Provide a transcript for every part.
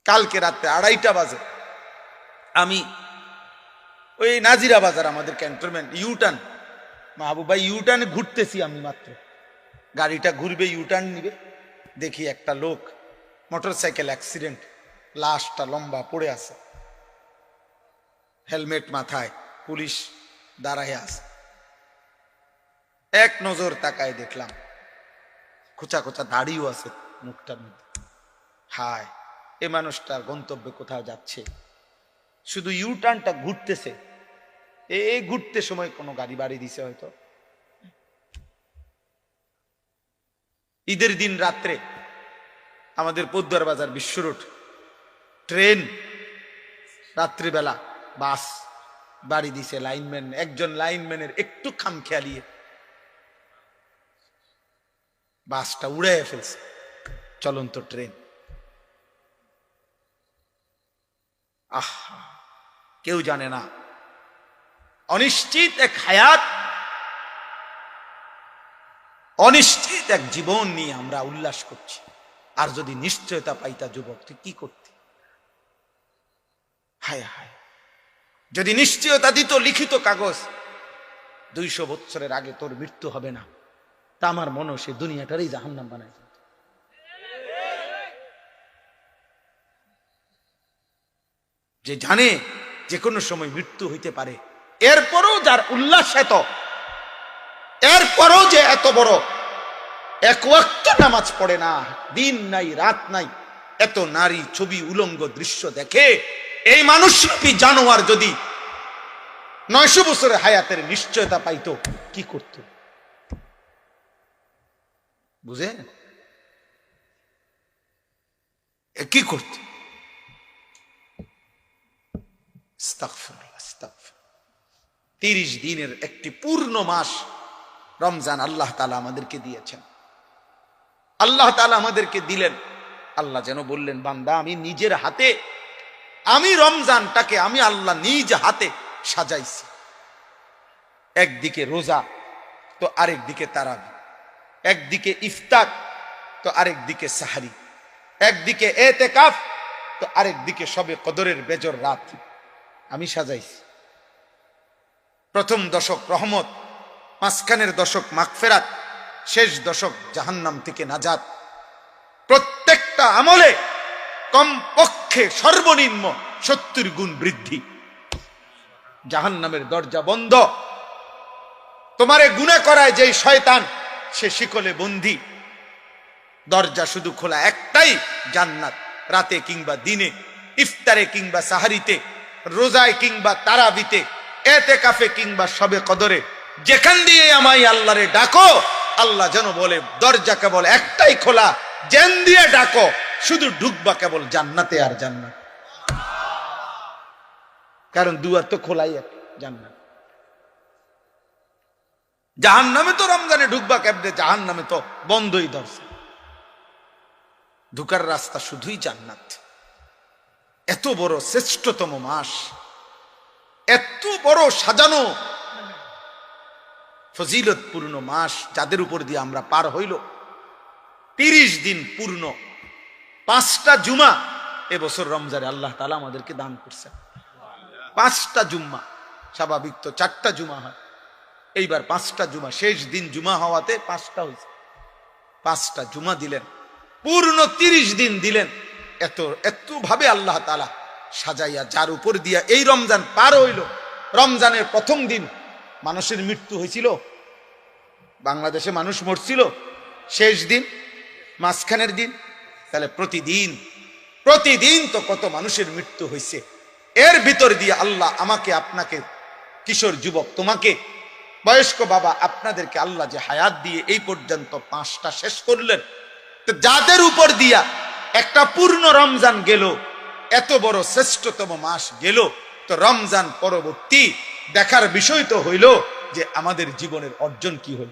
কালকে রাত্রে 2:30 বাজে আমি ওই নাজিরা বাজার আমাদের ক্যান্টনমেন্ট ইউটার্ন মাহবুব ভাই ইউটার্নে ঘুরতেছি, আমি মাত্র গাড়িটা ঘুরবে ইউটার্ন নিবে, দেখি একটা লোক মোটরসাইকেল অ্যাক্সিডেন্ট, লাশটা লম্বা পড়ে আছে, হেলমেট মাথায়, পুলিশ দাঁড়ায় আছে। এক নজর তাকায় দেখলাম খোঁচা খোঁচা দাড়িও আছে মুখটার মধ্যে। হায়, এ মানুষটা গন্তব্যে কোথাও যাচ্ছে, শুধু ইউটার্নটা ঘুরতেছে, এই ঘুরতে সময় কোনো গাড়ি বাড়ি দিছে হয়তো। ঈদের দিন রাত্রে আমাদের পদ্মার বাজার বিশ্ব রোড ট্রেন, রাত্রিবেলা বাস বাড়ি দিছে লাইনম্যান, একজন লাইনম্যানের একটু খামখেয়ালিয়ে বাসটা উড়াইয়া ফেলছে, চলন্ত ট্রেন। আহা, কেউ জানে না, অনিশ্চিত এক হায়াত, অনিশ্চিত এক জীবন নিয়ে আমরা উল্লাস করছি। আর যদি নিশ্চয়তা পাইতা যুবক, তুই কি করতি? হায় হায়, যদি নিশ্চয়তা দিত লিখিত কাগজ 200 বছরের আগে তোর মৃত্যু হবে না, তা আমার মনে সে দুনিয়াটারই জাহান্নাম বানায়। যে জানে যে কোনো সময় মৃত্যু হইতে পারে, এরপরও যার উল্লাস এত, এরপরও যে এত বড় এক ওয়াক্ত নামাজ পড়ে না, দিন নাই রাত নাই, এত নারী ছবি উলঙ্গ দৃশ্য দেখে, এই মানুষরূপী জানোয়ার যদি 900 বছরের হায়াতের নিশ্চয়তা পাইতো, কি করত? বুঝে কি করত? 30 দিনের একটি পূর্ণ মাস রমজান আল্লাহ তাআলা আমাদেরকে দিয়েছেন, আল্লাহ তাআলা আমাদেরকে দিলেন। আল্লাহ যেন বললেন, বান্দা আমি নিজের হাতে, আমি রমজানটাকে আমি আল্লাহ নিজ হাতে সাজাইছি। একদিকে রোজা তো আরেক দিকে তারাবি, একদিকে ইফতার তো আরেক দিকে সাহারি, একদিকে এতেকাফ তো আরেক দিকে শবে কদরের বেজর রাত আমি সাজাইছি। প্রথম দশক রহমত, মাঝখানের দশক মাগফিরাত, শেষ দশক জাহান্নাম থেকে নাজাত। প্রত্যেকটা আমলে কমপক্ষে সর্বনিম্ন 70 গুণ বৃদ্ধি। জাহান্নামের দরজা বন্ধ, তোমারে গুনাহ করায় যেই শয়তান, সে শিকলে বন্দী। দরজা শুধু খোলা একটাই, জান্নাত। রাতে কিংবা দিনে, ইফতারে কিংবা সাহারিতে, রোজায় কিংবা তারাবিতে, এতেকাফে কিংবা শবে কদরে, যেখান দিয়ে আমায় আল্লাহরে ডাকো, আল্লাহ যেন বলে দরজা কেবল একটাই খোলা, জেন দিয়ে ডাকো, শুধু ঢুকবা কেবল জান্নাতে আর জান্নাত। কারণ দুয়ার তো খোলাই জান্নাত। জাহান্নামে তো রমজানে ঢুকবা কেমনে, জাহান্নামে তো বন্ধই দরজা, ঢুকার রাস্তা শুধুই জান্নাত। এত বড় শ্রেষ্ঠতম মাস, এত বড় সাজানো ফজিলতপূর্ণ মাস, যাদের উপর দিয়ে আমরা পার হইল 30 দিন পূর্ণ, 5টা জুমা এবছর রমজানে আল্লাহ তাআলা আমাদেরকে দান করছেন। 5টা জুম্মা, স্বাভাবিক তো 4টা জুমা হয়, এইবার 5টা জুমা, শেষ দিন জুমা হওয়াতে 5টা হয়েছে। 5টা জুমা দিলেন, পূর্ণ 30 দিন দিলেন। এত ভাবে আল্লাহ তাআলা সাজাইয়া, যার উপর দিয়া এই রমজান পার হইল। রমজানের প্রথম দিন মানুষের মৃত্যু হয়েছিল, বাংলাদেশে মানুষ মরছিল। শেষ দিন, মাঝখানের দিন, তাহলে প্রতিদিন তো কত মানুষের মৃত্যু হয়েছে। এর ভিতর দিয়ে আল্লাহ আমাকে, আপনাকে, কিশোর যুবক তোমাকে, বয়স্ক বাবা আপনাদেরকে আল্লাহ যে হায়াত দিয়ে এই পর্যন্ত 5টা শেষ করলেন, তো যাদের উপর দিয়া একটা পূর্ণ রমজান গেল, এত বড় শ্রেষ্ঠতম মাস গেল, তো রমজান পরবর্তী দেখার বিষয় তো হইল যে আমাদের জীবনের অর্জন কি হল।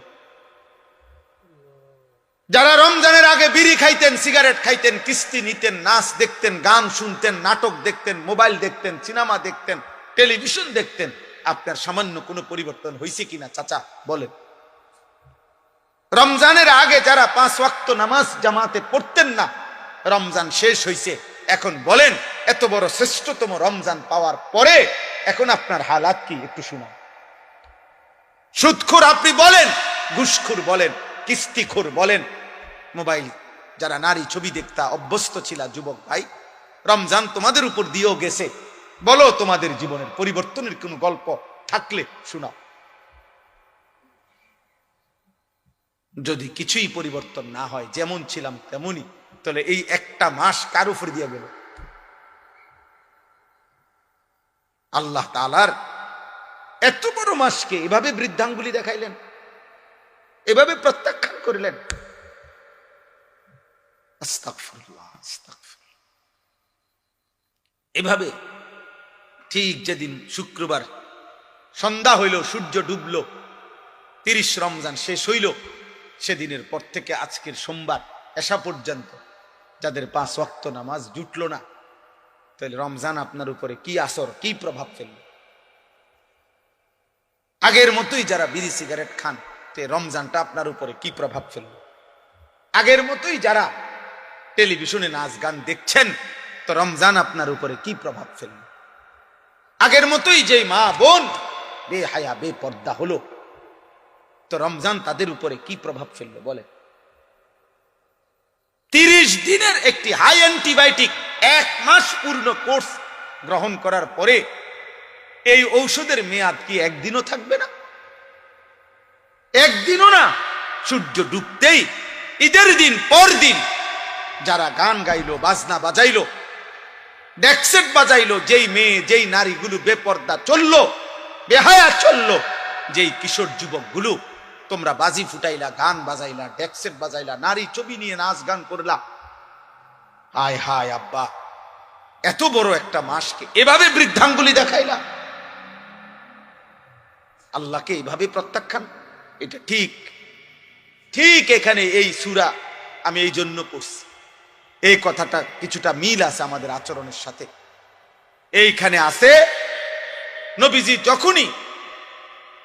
যারা রমজানের আগে বিড়ি খাইতেন, সিগারেট খাইতেন, কিস্তি নিতেন, নাচ দেখতেন, গান শুনতেন, নাটক দেখতেন, মোবাইল দেখতেন, সিনেমা দেখতেন, টেলিভিশন দেখতেন, আপনার সামান্য কোনো পরিবর্তন হয়েছে কিনা চাচা বলেন? রমজানের আগে যারা 5 ওয়াক্ত নামাজ জামাতে পড়তেন না, রমজান শেষ হয়েছে, এখন বলেন, এত বড় শ্রেষ্ঠতম রমজান পাওয়ার পরে এখন আপনার হালাত কি একটু শুনুন। সুদখোর আপনি বলেন, ঘুষখোর বলেন, কিস্তিখোর বলেন, মোবাইল যারা নারী ছবি দেখতা অভ্যস্ত ছিল যুবক ভাই, রমজান তোমাদের উপর দিয়েও গেছে, বলো তোমাদের জীবনের পরিবর্তনের কোন গল্প থাকলে শোনাও। যদি কিছুই পরিবর্তন না হয়, যেমন ছিলাম তেমনই, তাহলে এই একটা মাস কার উপর দিয়ে গেল? আল্লাহ তাআলার এত বড় মাসকে এভাবে বৃদ্ধাঙ্গুলি দেখাইলেন, এভাবে প্রত্যাখ্যান করিলেন। আস্তাগফিরুল্লাহ, আস্তাগফিরুল্লাহ। এভাবে ঠিক যেদিন শুক্রবার সন্ধ্যা হইল, সূর্য ডুবল, 30 রমজান শেষ হইল, সেদিনের পর থেকে আজকের সোমবার এশা পর্যন্ত যাদের 5 ওয়াক্ত নামাজ জুটল না, তাহলে রমজান আপনার উপরে কি আসর, কি প্রভাব ফেলল? আগের মতোই যারা বিড়ি সিগারেট খান, তে রমজানটা আপনার উপরে কি প্রভাব ফেলল? আগের মতোই যারা টেলিভিশনে নাচ গান দেখছেন, তো রমজান আপনার উপরে কি প্রভাব ফেলল? আগের মতোই যে মা বোন বেহায়া বেপর্দা হলো, তো রমজান তাদের উপরে কি প্রভাব ফেললো বলে? 30 দিনের একটি হাই অ্যান্টিবায়োটিক 1 মাস পূর্ণ কোর্স গ্রহণ করার পরে এই ঔষধের মেয়াদ কি একদিনও থাকবে না? একদিনও না। সূর্য ডুবতেই ঈদের দিন পর দিন যারা গান গাইলো, বাজনা বাজাইলো, ডেকসেট বাজাইলো, যেই মেয়ে যেই নারীগুলো বেপর্দা চললো, বেহায়া চললো, যেই কিশোর যুবকগুলো তোমরা বাজি ফুটাইলা, গান বাজাইলা, ডেকসেট বাজাইলা, নারী ছবি নিয়ে নাচ গান করলা, হায় হায় আব্বা, এত বড় একটা মাসকে এভাবে বৃদ্ধাঙ্গুলি দেখাইলা, আল্লাহকে এইভাবে প্রত্যাখ্যান, এটা ঠিক? ঠিক এখানে এই সূরা আমি এই জন্য পড়ছি, এই কথাটা কিছুটা মিল আছে আমাদের আচরণের সাথে। এইখানে আছে, নবীজি যখনই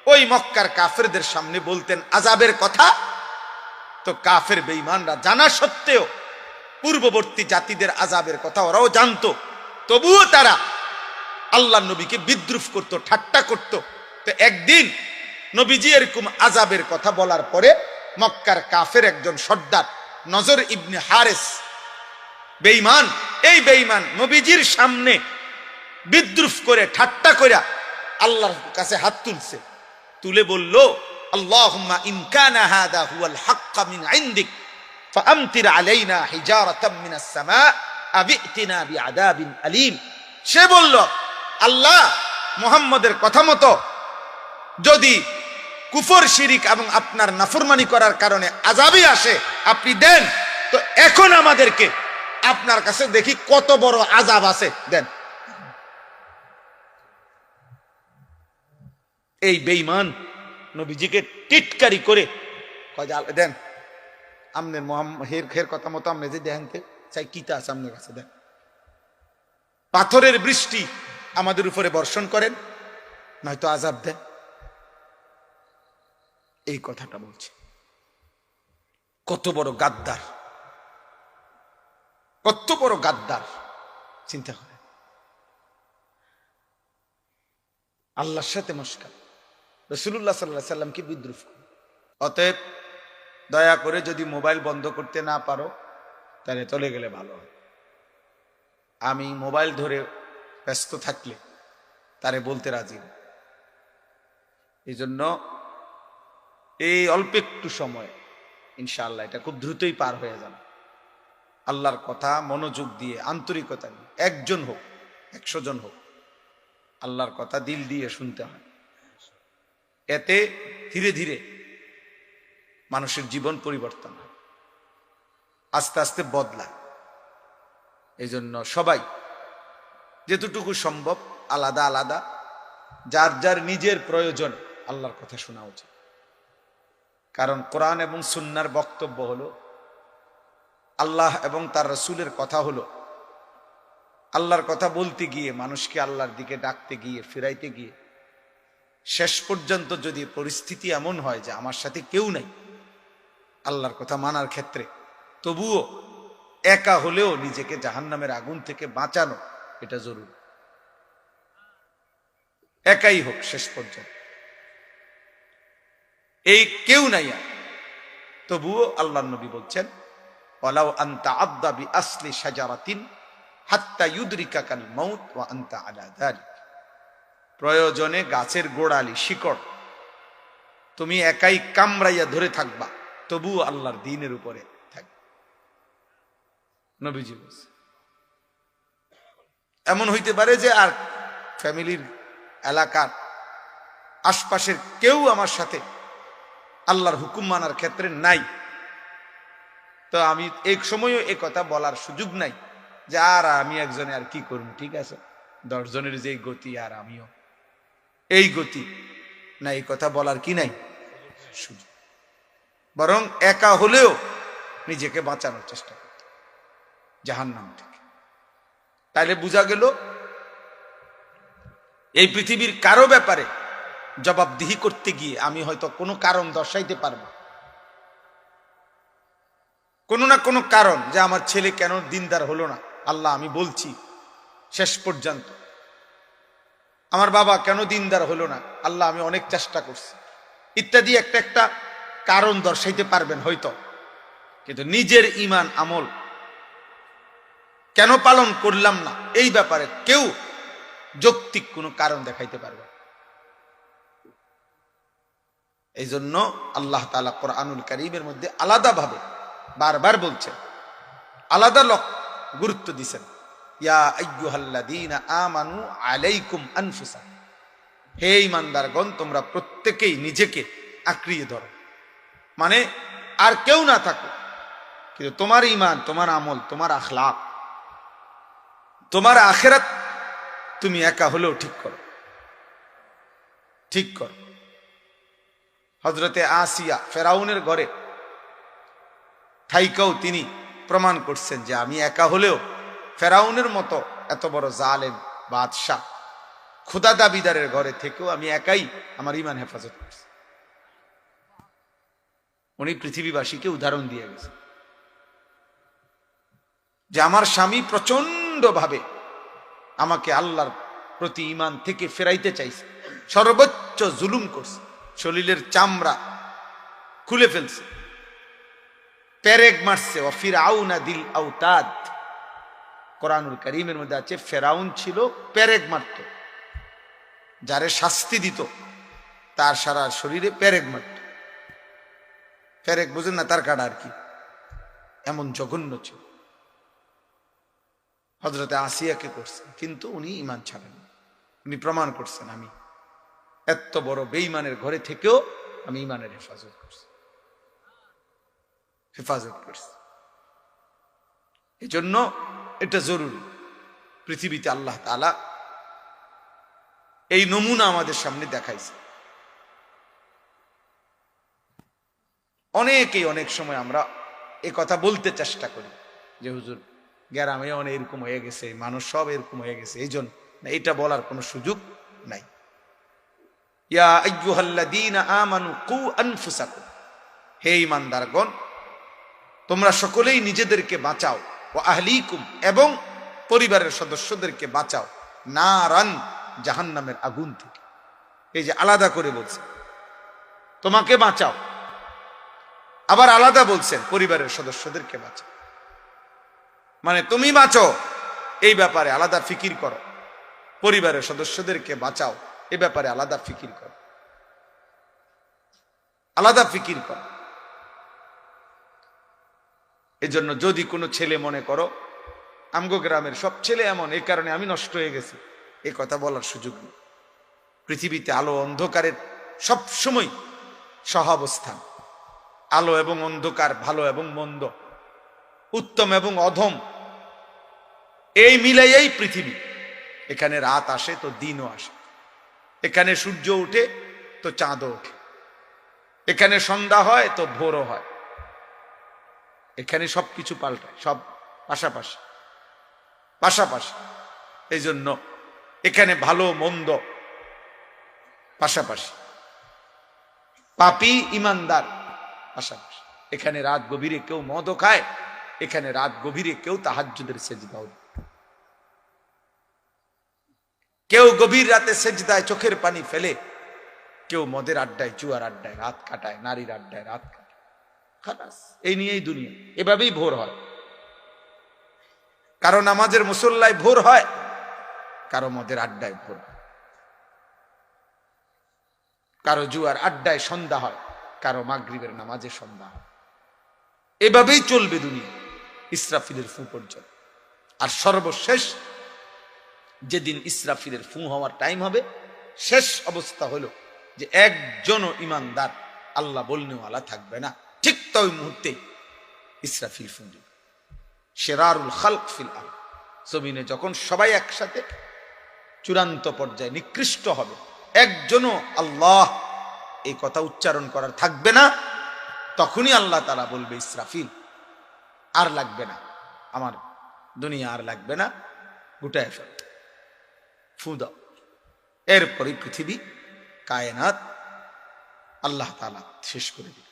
ওই মক্কার কাফেরদের সামনে বলতেন আযাবের কথা, তো কাফের বেঈমানরা জানা সত্ত্বেও, পূর্ববর্তী জাতিদের আযাবের কথা ওরাও জানতো, তবুও তারা আল্লাহ নবীকে বিদ্রুপ করত, ঠাট্টা করত। তো একদিন নবীজি এরকম আযাবের কথা বলার পরে মক্কার কাফের একজন সর্দার নজর ইবনে হারেস, বেঈমান, এই বেঈমান নবীজির সামনে বিদ্রুপ করে ঠাট্টা করে আল্লাহর কাছে হাত তুলছে, তুলে বলল, আল্লাহুম্মা ইন কানা হাদা হুয়াল হাক্ক মিন ইনদিক ফাআমতির আলাইনা হিজারাতাম মিনাস সামা আবিতিনা বিআযাবিন আলীম। সে বলল, আল্লাহ, মুহাম্মদের কথা মতো যদি কুফর, শিরিক এবং আপনার নাফরমানি করার কারণে আযাবই আসে, আপনি দেন, তো এখন আমাদেরকে আপনার কাছে দেখি কত বড় আযাব আছে, দেন। এই বেঈমান নবীজিকে টিটকারি করে কয়, দেন আমনের মুহাম্মদ হের কথা মতো আমনে যে দেখেন চাই কিতা আছে আপনার কাছে, দেন, পাথরের বৃষ্টি আমাদের উপরে বর্ষণ করেন, নয়তো আযাব দেন। এই কথাটা বলছে। কত বড় গাদ্দার, কত বড় গাদ্দার, চিন্তা করে। আল্লাহর সাথে মস্কার, রাসূলুল্লাহ সাল্লাল্লাহু আলাইহি সাল্লামকে বিদ্রুপ করে। অতএব দয়া করে যদি মোবাইল বন্ধ করতে না পারো, তাহলে চলে গেলে ভালো হয়। আমি মোবাইল ধরে ব্যস্ত থাকলে তারে বলতে রাজি না। এই জন্য এই অল্প একটু সময় ইনশাআল্লাহ এটা খুব দ্রুতই পার হয়ে যাবে। আল্লাহর কথা মনোযোগ দিয়ে, আন্তরিকতা দিয়ে, একজন হোক 100 জন হোক, আল্লাহর কথা দিল দিয়ে শুনতে হয়। এতে ধীরে ধীরে মানুষের জীবন পরিবর্তন হয়, আস্তে আস্তে বদলায়। এই জন্য সবাই যেতটুকু সম্ভব আলাদা আলাদা যার যার নিজের প্রয়োজন আল্লাহর কথা শোনা উচিত। কারণ কোরআন এবং সুন্নাহর বক্তব্য হলো, আল্লাহ এবং তার রাসূলের কথা হলো, আল্লাহর কথা বলতে গিয়ে, মানুষকে আল্লাহর দিকে ডাকতে গিয়ে, ফিরাইতে গিয়ে শেষ পর্যন্ত যদি পরিস্থিতি এমন হয় যে আমার সাথে কেউ নাই আল্লাহর কথা মানার ক্ষেত্রে, তবুও একা হলেও নিজেকে জাহান্নামের আগুন থেকে বাঁচানো এটা জরুরি। একাই হোক শেষ পর্যন্ত, এই কেউ নাই আর, তবুও আল্লাহর নবী বলছেন ওয়ালাউ আনতা আদদা বিআসলি শাজারাতিন হাত্তা ইউদরিকাকাল মাউত ওয়া আনতা আলা যালিক, প্রয়োজনে গাছের গোড়ালি শিকড় তুমি একাই কামড়াইয়া ধরে থাকবা, তবুও আল্লাহর দ্বীনের উপরে থাকবে। নবীজি বলছে এমন হইতে পারে যে আর ফ্যামিলির, এলাকার, আশপাশের কেউ আমার সাথে আল্লাহর হুকুম মানার ক্ষেত্রে নাই, তো আমি এক সময়ও এ কথা বলার সুযোগ নাই যে আর আমি একজনে আর কি করব, ঠিক আছে 10 জনের যে গতি আর আমিও এই গতি না, এই কথা বলার কি নাই সুযোগ। বরং একা হলেও নিজেকে বাঁচানোর চেষ্টা করতে জাহান্নাম থেকে। তাইলে বোঝা গেল এই পৃথিবীর কারো ব্যাপারে জবাবদিহি করতে গিয়ে আমি হয়তো কোনো কারণ দর্শাইতে পারবো, কোনো না কোনো কারণ, যে আমার ছেলে কেন দিনদার হলো না, আল্লাহ আমি বলছি শেষ পর্যন্ত। আমার বাবা কেন দিনদার হলো না, আল্লাহ আমি অনেক চেষ্টা করছি, ইত্যাদি একটা একটা কারণ দর্শাইতে পারবেন হয়তো, কিন্তু নিজের ঈমান আমল কেন পালন করলাম না এই ব্যাপারে কেউ যৌক্তিক কোনো কারণ দেখাইতে পারবে। এই জন্য আল্লাহ তাআলা কোরআনুল কারীমের মধ্যে আলাদাভাবে বারবার বলছেন, আলাদা গুরুত্ব দিচ্ছেন, ইয়া আইয়ুহাল্লাযীনা আমানু আলাইকুম আনফুসাকুম, হে ঈমানদারগণ তোমরা প্রত্যেকেই নিজেকে আঁকড়িয়ে ধরো, মানে আর কেউ না থাকো, কিন্তু তোমার ঈমান, তোমার আমল, তোমার আখলাক, তোমার আখিরাত তুমি একা হলেও ঠিক করো, ঠিক করো। হযরতে আসিয়া ফেরাউনের ঘরে থাইকাও তিনি প্রমাণ করছেন যে আমি একা হলেও ফেরাউনের মতো এত বড় জালেম বাদশাহ খোদা দাবিদারের ঘরে থেকেও আমি একাই আমার ঈমান হেফাজত করছি। উনি পৃথিবীবাসীকে উদাহরণ দিয়ে গেছেন যে আমার স্বামী প্রচন্ড ভাবে আমাকে আল্লাহর প্রতি ঈমান থেকে ফেরাইতে চাইছে, সর্বোচ্চ জুলুম করছে, শরীরের চামড়া খুলে ফেলছে, পেরেক মারছে, ও ফিরআউনা দিল আওতাদ, কোরআনুল কারীমের মধ্যে আছে ফেরাউন ছিল পেরেক মারত, যারে শাস্তি দিত তার সারা শরীরে পেরেক মারত, পেরেক বুঝেন না, তার কাটা আর কি, এমন জঘন্য ছিল। হযরতে আসিয়াকে করছেন, কিন্তু উনি ঈমান ছাড়েন, উনি প্রমাণ করছেন আমি এত বড় বেঈমানের ঘরে থেকেও আমি ঈমানের হেফাজত করছি, হেফাজত করছি। এই জন্য এটা জরুরি। পৃথিবীতে আল্লাহ তাআলা এই নমুনা আমাদের সামনে দেখাইছে। অনেকেই অনেক সময় আমরা এই কথা বলতে চেষ্টা করি যে হুজুর গ্রামে অনেক এরকম হয়ে গেছে, মানুষ সব এরকম হয়ে গেছে, এই জন্য এটা বলার কোনো সুযোগ নাই। ইয়া আইয়ুহাল্লাযীনা আমানু কু আনফুসাকুম, হে ঈমানদারগণ তোমরা সকলেই নিজেদেরকে বাঁচাও, ও আহলিকুম এবং পরিবারের সদস্যদেরকে বাঁচাও, নারান জাহান্নামের আগুন থেকে। এই যে আলাদা করে বলছে তোমাকে বাঁচাও, আবার আলাদা বলছেন পরিবারের সদস্যদেরকে বাঁচাও, মানে তুমি বাঁচো এই ব্যাপারে আলাদা ফিকির করো, পরিবারের সদস্যদেরকে বাঁচাও এ ব্যাপারে আলাদা ফিকির করো, আলাদা ফিকির করো। এজন্য যদি কোনো ছেলে মনে করো আমগো গ্রামের সব ছেলে এমন, এই কারণে আমি নষ্ট হয়ে গেছি, এই কথা বলার সুযোগ নেই। পৃথিবীতে আলো অন্ধকারের সবসময় সহাবস্থান, আলো এবং অন্ধকার, ভালো এবং মন্দ, উত্তম এবং অধম, এই মিলাইয়াই পৃথিবী। এখানে রাত আসে তো দিনও আসে, এখানে সূর্য ওঠে তো চাঁদও ওঠে, এখানে সন্ধ্যা হয় তো ভোরও হয়, এখানে সবকিছু পাল্টায়, সব পাশাপাশি পাশাপাশি। এই জন্য এখানে ভালো মন্দ পাশাপাশি, পাপী ইমানদার পাশাপাশি। এখানে রাত গভীরে কেউ মদও খায়, এখানে রাত গভীরে কেউ তাহাজ্জুদের সেজদাও, কেউ গভীর রাতে সেজদায় চোখের পানি ফেলে, কেউ মদের আড্ডায় জুয়ার আড্ডায় রাত কাটায়, নারীর আড্ডায় রাত কাটায়। খালাস, এই নিয়েই দুনিয়া। এভাবেই ভোর হয়। কারো নামাজের মুসল্লায় ভোর হয়, কারো মদের আড্ডায় ভোর হয়, কারো জুয়ার আড্ডায় সন্ধ্যা হয়, কারো মাগরিবের নামাজে সন্ধ্যা হয়। এভাবেই চলবে দুনিয়া ইসরাফিলের ফু পর্যন্ত। আর সর্বশেষ যেদিন ইসরাফিলের ফু হওয়ার টাইম হবে, শেষ অবস্থা হলো যে একজনও ইমানদার আল্লাহ বলনেওয়ালা থাকবে না। ঠিক তো ওই মুহূর্তে ইসরাফিল ফু দিবে। শেরারুল খালক ফিল আরদ, জমিনে যখন সবাই একসাথে চূড়ান্ত পর্যায়ে নিকৃষ্ট হবে, একজনও আল্লাহ এই কথা উচ্চারণ করার থাকবে না, তখনই আল্লাহ তাআলা বলবে ইসরাফিল আর লাগবে না, আমার দুনিয়া আর লাগবে না, গুটায় ফেল, ফু দাও। এরপরে পৃথিবী কায়নাত আল্লাহ তাআলা শেষ করে দিবে।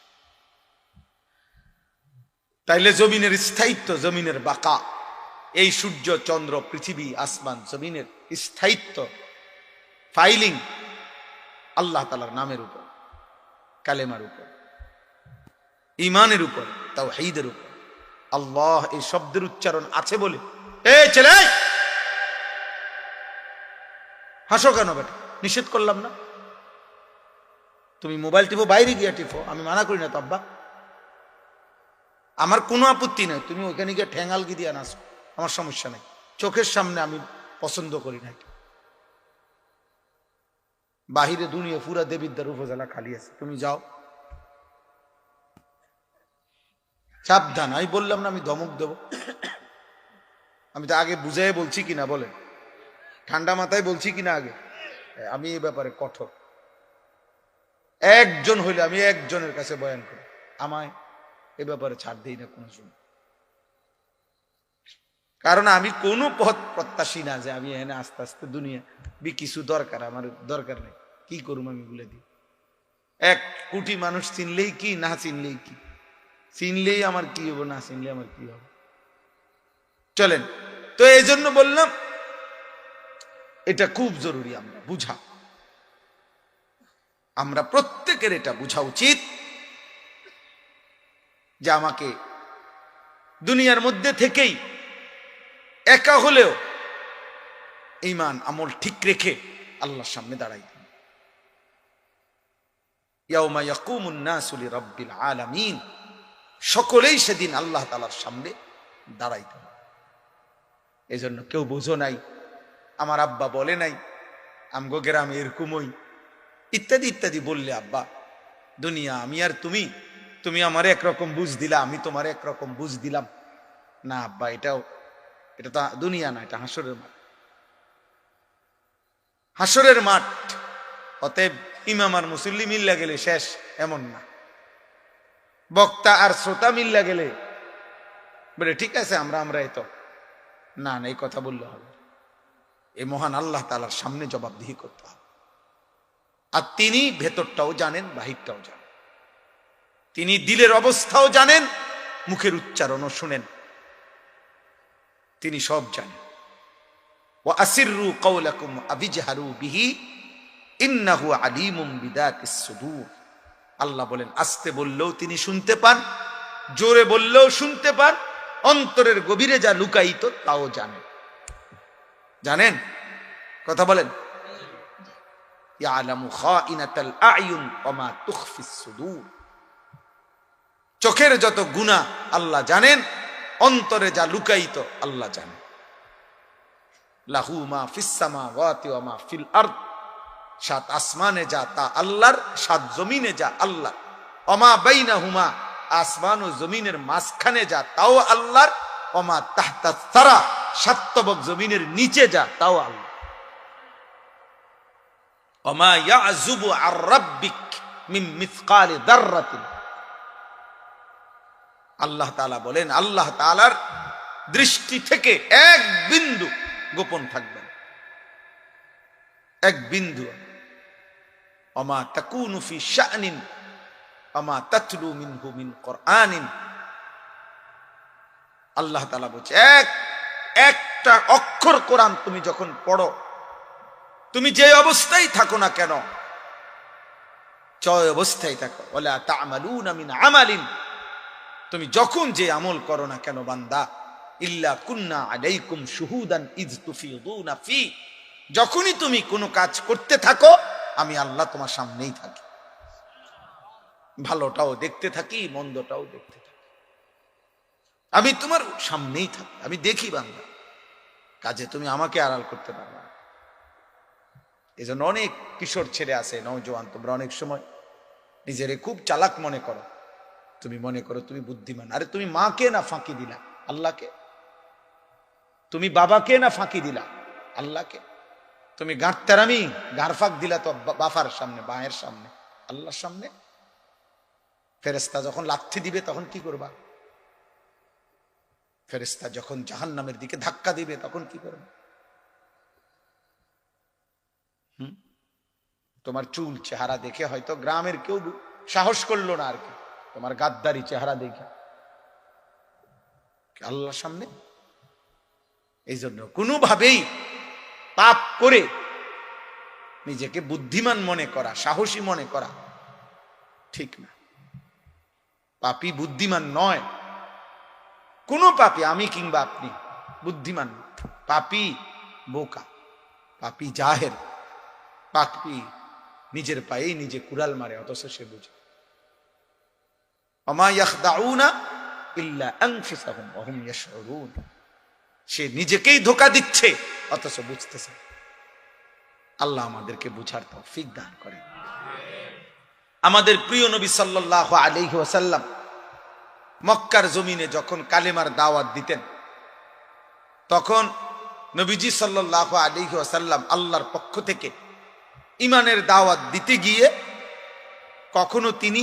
তাইলে জমিনের স্থায়িত্ব, জমিনের বাকা, এই সূর্য চন্দ্র পৃথিবী আসমান জমিনের স্থায়িত্ব ফাইলিং আল্লাহ তাআলার নামের উপর, কালেমার উপর, ঈমানের উপর, তাওহীদের উপর। আল্লাহ এই শব্দের উচ্চারণ আছে বলে, এই ছেলে হাসো কেন বেটা? নিষেধ করলাম না? তুমি মোবাইল টিপো, বাইরে গিয়ে টিপো, আমি মানা করি না তো আব্বা, আমার কোনো আপত্তি নাই। তুমি ওইখানে গিয়ে ঠ্যাঙ্গাল গি দিয়ে নাচো, আমার সমস্যা নাই, চোখের সামনে আমি পছন্দ করি না। বাহিরে দুনিয়া পুরা দেবিদ্বার উপজেলা খালি আছে, তুমি যাও, সাবধান। আমি বললাম না আমি ধমক দেব? আমি তো আগে বুঝাই বলছি কিনা বলেন, ঠান্ডা মাথায় বলছি কিনা আগে? আমি এই ব্যাপারে কঠোর। একজন হইলে আমি একজনের কাছে বয়ান করি, আমায় এ ব্যাপারে ছাড় দিই না কোনো সময়। কারণ আমি কোনো পথ প্রত্যাশী না যে আমি এখানে আস্তে আস্তে দুনিয়া বি কিছু দরকার, আমার দরকার নেই, কি করুম আমি বলে দিই। 1 কোটি মানুষ চিনলেই কি, না চিনলেই কি, চিনলেই আমার কি হবো, না চিনলে আমার কি হবে। চলেন, তো এই জন্য বললাম এটা খুব জরুরি আমরা বুঝা, আমরা প্রত্যেকের এটা বুঝা উচিত যে আমাকে দুনিয়ার মধ্যে থেকেই একা হলেও ঈমান আমল ঠিক রেখে আল্লাহর সামনে দাঁড়াইতে হবে। ইয়াউমা ইয়াকুমুন নাসু লিরাব্বিল আলামিন, সকলেই সেদিন আল্লাহ তাআলার সামনে দাঁড়াইতে হবে। এজন্য কেউ বুঝো নাই, আমার আব্বা বলে নাই, আমগো গ্রামে এরকমই ইত্যাদি ইত্যাদি বললে, আব্বা দুনিয়া আমি আর তুমি, তুমি আমার একরকম বুঝ দিলা, আমি তোমার একরকম বুঝ দিলাম না। আব্বা এটা তো দুনিয়া না, এটা হাসরের মাঠ। হাসরের মাঠ, অতএব ইমাম আর মুসল্লি মিল্লা গেলে শেষ এমন না, বক্তা আর শ্রোতা মিল্লা গেলে বলে ঠিক আছে আমরা এই তো না, এই কথা বললে হবে। এই মহান আল্লাহ তাআলার সামনে জবাবদিহি করতে হবে। আর তিনি ভেতরটাও জানেন, বাহিরটাও জানেন, তিনি দিলের অবস্থাও জানেন, মুখের উচ্চারণও শুনেন, তিনি সব জানেন। ওয়া আসিররু কাওলাকুম আবিজহারু বিহি ইন্নাহু আলিমুম বিদাতিস সুদূর। আল্লাহ বলেন আস্তে বললেও তিনি শুনতে পান, জোরে বললেও শুনতে পান, অন্তরের গভীরে যা লুকায়িত তাও জানেন। জানেন? কথা বলেন। ইয়ালামু খাইনাতাল আয়ুন ওয়া মা তুখফিস সুদূর। চোখের যত গুনাহ আল্লাহ জানেন, অন্তরে যা লুকায়িত আল্লাহ জানেন। লাহু মা ফিস সামাওয়াতি ওয়া মা ফিল আরদ, 7 আসমানে যা তা আল্লাহর, 7 জমিনে যা আল্লাহ। ওয়া মা বাইনাহুমা, আসমান ও জমিনের মাঝখানে যা তাও আল্লাহর। ওয়া মা তাহতা সারা, 7 তবক জমিনের নিচে যা তাও আল্লাহ। ওয়া মা ইয়াযুবু আর রাব্বিক মিন মিসকালি যাররাতিন। আল্লাহ তাআলা বলেন আল্লাহ তাআলার দৃষ্টি থেকে এক বিন্দু গোপন থাকবে না, এক বিন্দু। ওয়া মা তাকুনু ফি শা'নিন ওয়া মা তাতলু মিনহু মিন কুরআনিন। আল্লাহ তাআলা বলছে একটা অক্ষর কোরআন তুমি যখন পড়ো, তুমি যে অবস্থায় থাকো না কেন, জয় অবস্থায় থাকো, ওয়ালা তা'মালুনা মিন আমালিন, তুমি যখন যে আমল করো না কেন বান্দা, ইল্লা কুন্না আলাইকুম শুহুদান ইয তুফিদুনা ফি, যখনই তুমি কোনো কাজ করতে থাকো আমি আল্লাহ তোমার সামনেই থাকি, ভালোটাও দেখতে থাকি মন্দটাও দেখতে থাকি, আমি তোমার সামনেই থাকি, আমি দেখি বান্দা, কাজে তুমি আমাকে আড়াল করতে পারবে না। এই জন্য অনেক কিশোর ছেলে আছে, নওজোয়ান, তোমরা অনেক সময় নিজেরে খুব চালাক মনে করো, তুমি মনে করো তুমি বুদ্ধিমান। আরে তুমি মাকে না ফাঁকি দিলা আল্লাহকে, তুমি বাবাকে না ফাঁকি দিলা আল্লাহকে, তুমি গাঁটতেরামি গাঁড়ফাক দিলা তো বাফার সামনে, বায়ের সামনে, আল্লাহর সামনে। ফেরেশতা যখন লাথি দিবে তখন কি করবা? ফেরেশতা যখন জাহান্নামের দিকে ধাক্কা দিবে তখন কি করবে? তোমার চুল চেহারা দেখে হয়তো গ্রামের কেউ সাহস করলো না আর কি, তোমার গাদ্দারি চেহারা দেখে আল্লাহর সামনে। এই জন্য কোনোভাবেই পাপ করে নিজেকে বুদ্ধিমান মনে করা, সাহসী মনে করা ঠিক না। পাপী বুদ্ধিমান নয়, কোন পাপী, আমি কিংবা আপনি বুদ্ধিমান, পাপী বোকা, পাপী জাহেল, পাপী নিজের পায়েই নিজে কুড়াল মারে, অথচ সে বুঝে। ওমা ইয়াখদাউনা ইল্লা আনফুসাহুম ওয়া হুম ইয়াশউরুন, সে নিজেকেই ধোঁকা দিচ্ছে অথচ বুঝতেছে। আল্লাহ আমাদেরকে বুঝার তৌফিক দান করেন। আমাদের প্রিয় নবী সাল্লাল্লাহু আলাইহি ওয়াসাল্লাম মক্কার জমিনে যখন কালেমার দাওয়াত দিতেন, তখন নবীজি সাল্লাল্লাহু আলাইহি ওয়াসাল্লাম আল্লাহর পক্ষ থেকে ঈমানের দাওয়াত দিতে গিয়ে কখনো তিনি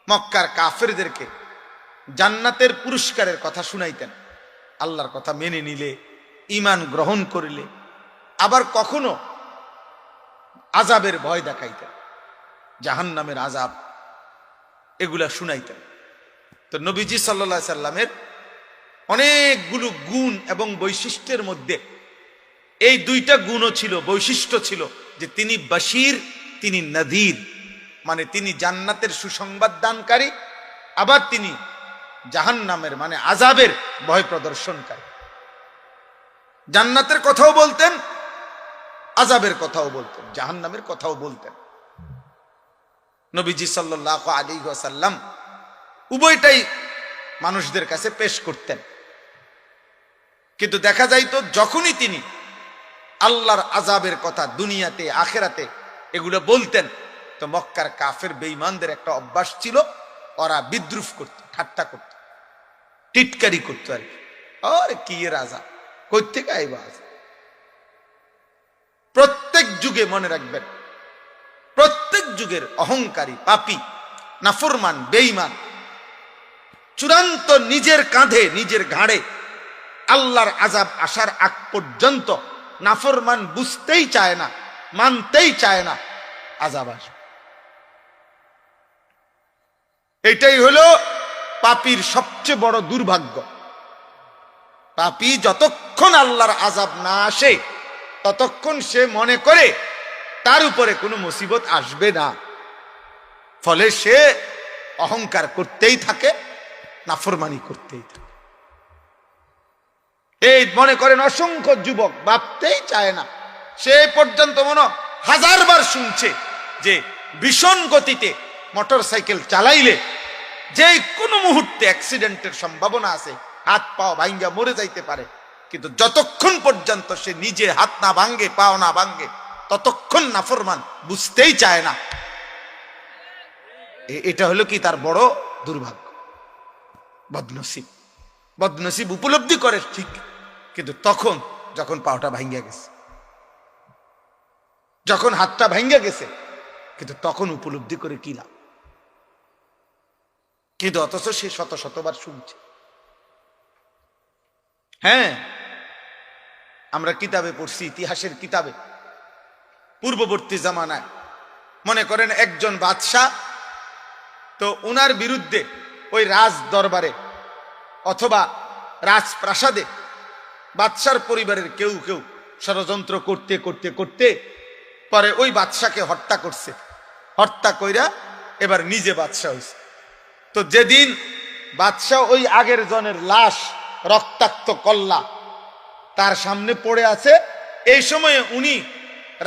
মক্কার কাফেরদেরকে জান্নাতের পুরস্কারের কথা শুনাইতেন, আল্লাহর কথা মেনে নিলে, ঈমান গ্রহণ করিলে। আবার কখনো আযাবের ভয় দেখাইতেন, জাহান্নামের আযাব, এগুলা শুনাইতেন। তো নবীজি সাল্লাল্লাহু আলাইহি সাল্লামের অনেকগুলো গুণ এবং বৈশিষ্ট্যের মধ্যে এই দুইটা গুণও ছিল, বৈশিষ্ট্য ছিল, যে তিনি বাশীর, তিনি নাযীর, মানে তিনি জান্নাতের সুসংবাদ দানকারী, আবার তিনি জাহান্নামের মানে আযাবের ভয় প্রদর্শনকারী। জান্নাতের কথাও বলতেন, আযাবের কথাও বলতেন, জাহান্নামের কথাও বলতেন। নবীজি সাল্লাল্লাহু আলাইহি ওয়াসাল্লাম উভয়টাই মানুষদের কাছে পেশ করতেন। কিন্তু দেখা যাইতো যখনই তিনি আল্লাহর আযাবের কথা দুনিয়াতে আখিরাতে এগুলো বলতেন, তো মক্কার কাফের বেঈমানদের একটা অভ্যাস ছিল, ওরা বিদ্রুপ করত, ঠাট্টা করত, টিটকারি করত আর কি, আরে কি এর আযাব, কই থেকে আইবা আযাব। প্রত্যেক যুগে মনে রাখবেন, প্রত্যেক যুগের অহংকারী, পাপী, নাফরমান, বেঈমান চূড়ান্ত নিজের কাঁধে, নিজের ঘাড়ে আল্লাহর আযাব আসার আগ পর্যন্ত নাফরমান বুঝতেই চায় না, মানতেই চায় না আযাব আসবে। এটাই হলো পাপীর সবচেয়ে বড় দুর্ভাগ্য। পাপী যতক্ষণ আল্লাহর আযাব না আসে ততক্ষণ সে মনে করে তার উপরে কোনো মুসিবত আসবে না, ফলে সে অহংকার করতেই থাকে, নাফরমানি করতেই থাকে। এই মনে করেন অসংখ্য যুবক ভাবতেই চায় না, সে পর্যন্ত মনে হাজারবার শুনছে যে ভীষণ গতিতে মোটর সাইকেল চালাইলে যে কোনো মুহূর্তে অ্যাক্সিডেন্টের সম্ভাবনা আছে, হাত পাও ভাঙ্গা মরে যাইতে পারে, কিন্তু যতক্ষণ পর্যন্ত সে নিজে হাত না ভাঙ্গে, পাও না ভাঙ্গে, ততক্ষণ নাফরমান বুঝতেই চায় না। এটা হলো কি তার বড় দুর্ভাগ্য, বদনসিব। বদনসিব উপলব্ধি করে ঠিক, কিন্তু তখন যখন পাওটা ভাঙ্গা গেছে, যখন হাতটা ভাঙ্গা গেছে, কিন্তু তখন উপলব্ধি করে কি লাভ। কিন্তু অথচ সে শত শতবার শুনছে। হ্যাঁ, আমরা কিতাবে পড়ছি, ইতিহাসের কিতাবে, পূর্ববর্তী জামানায় মনে করেন একজন বাদশাহ, তো উনার বিরুদ্ধে ওই রাজ দরবারে অথবা রাজপ্রাসাদে বাদশার পরিবারের কেউ কেউ ষড়যন্ত্র করতে করতে করতে পরে ওই বাদশাকে হত্যা করছে, হত্যা কইরা এবার নিজে বাদশা হয়েছে। তো যেদিন বাদশাহ ওই আগের জনের লাশ রক্তাক্ত কল্লা তার সামনে পড়ে আছে, এই সময়ে উনি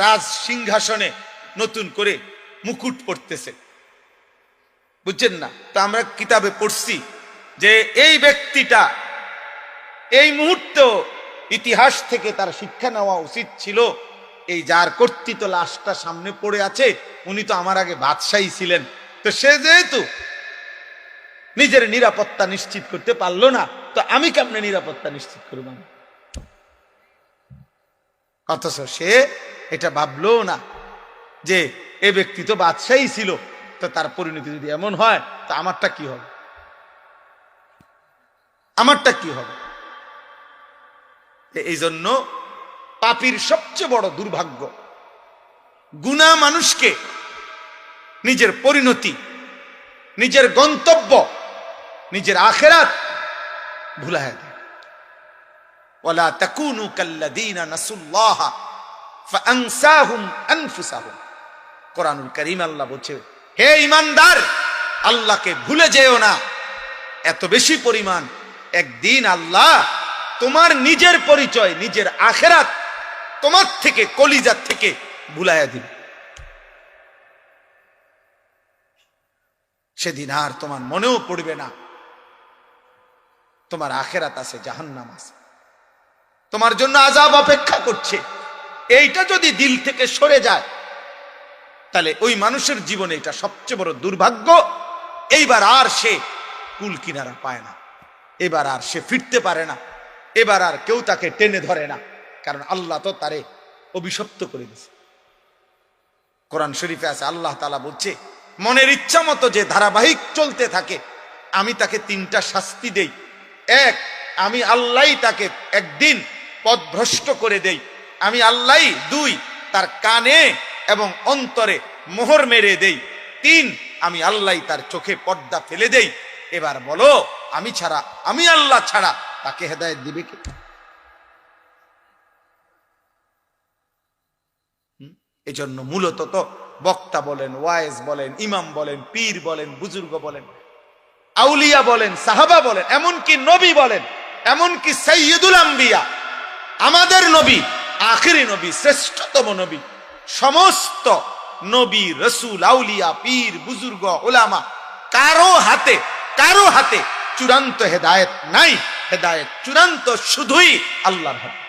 রাজ সিংহাসনে নতুন করে মুকুট পড়তেছে, বুঝছেন না? তো আমরা কিতাবে পড়ছি যে এই ব্যক্তিটা এই মুহূর্তে ইতিহাস থেকে তার শিক্ষা নেওয়া উচিত ছিল, এই যার কর্তৃত লাশটা সামনে পড়ে আছে উনি তো আমার আগে বাদশাহী ছিলেন, তো সে যেহেতু নিজের নিরাপত্তা নিশ্চিত করতে পারলো না, তো আমি কেমনে নিরাপত্তা নিশ্চিত করব? অথচ সে এটা ভাবলো না যে এ ব্যক্তি তো বাদশাহী ছিল, তো তার পরিণতি যদি এমন হয় তো আমারটা কি হবে, আমারটা কি হবে? এই জন্য পাপীর সবচেয়ে বড় দুর্ভাগ্য, গুনাহ মানুষকে নিজের পরিণতি, নিজের গন্তব্য, নিজের আখিরাত ভুলায় দেয়। ওয়ালা তাকুনু কাল্লাযীনা নাসুল্লাহা ফাআনসাহুম আনফুসাহুম। কোরআনুল কারীম আল্লাহ বলছে, হে ঈমানদার, আল্লাহকে ভুলে যেও না। এত বেশি পরিমাণ একদিন আল্লাহ তোমার নিজের পরিচয়, নিজের আখিরাত তোমার থেকে, কলিজার থেকে ভুলাইয়া দিবে। সেদিন আর তোমার মনেও পড়বে না তোমার আখিরাত আছে, জাহান্নাম আছে, তোমার জন্য আযাব অপেক্ষা করছে। এইটা যদি দিল থেকে সরে যায় তাহলে ওই মানুষের জীবনে এটা সবচেয়ে বড় দুর্ভাগ্য। এইবার আর সে কুল কিনারা পায় না, এবার আর সে ফিরতে পারে না, এবার আর কেউ তাকে টেনে ধরে না, কারণ আল্লাহ তো তারে অভিশপ্ত করে দিয়েছে। কোরআন শরীফে আছে, আল্লাহ তাআলা বলছে, মনের ইচ্ছা মতো যে ধারাবাহিক চলতে থাকে আমি তাকে তিনটা শাস্তি দেই। এক, আমি আল্লাহ তাকে একদিন পথভ্রষ্ট করে দেই, আমি আল্লাহ। দুই, তার কানে এবং অন্তরে মোহর মেরে দেই। তিন, আমি আল্লাহ তার চোখে পর্দা ফেলে দেই। এবার বলো, আমি ছাড়া, আমি আল্লাহ ছাড়া তাকে হেদায়েত দিবে কে? এই জন্য মূলত তো বক্তা বলেন, ওয়াইজ বলেন, ইমাম বলেন, পীর বলেন, বুজুর্গ বলেন, আউলিয়া বলেন, সাহাবা বলেন, এমনকি নবী বলেন, এমনকি সাইয়্যিদুল আম্বিয়া, আমাদের নবী, আখিরি নবী, শ্রেষ্ঠতম নবী, সমস্ত নবী, রসুল, আউলিয়া, পীর, বুজুর্গ, উলামা, কারো হাতে চূড়ান্ত হেদায়েত নাই। হেদায়েত চূড়ান্ত শুধুই আল্লাহর হাতে।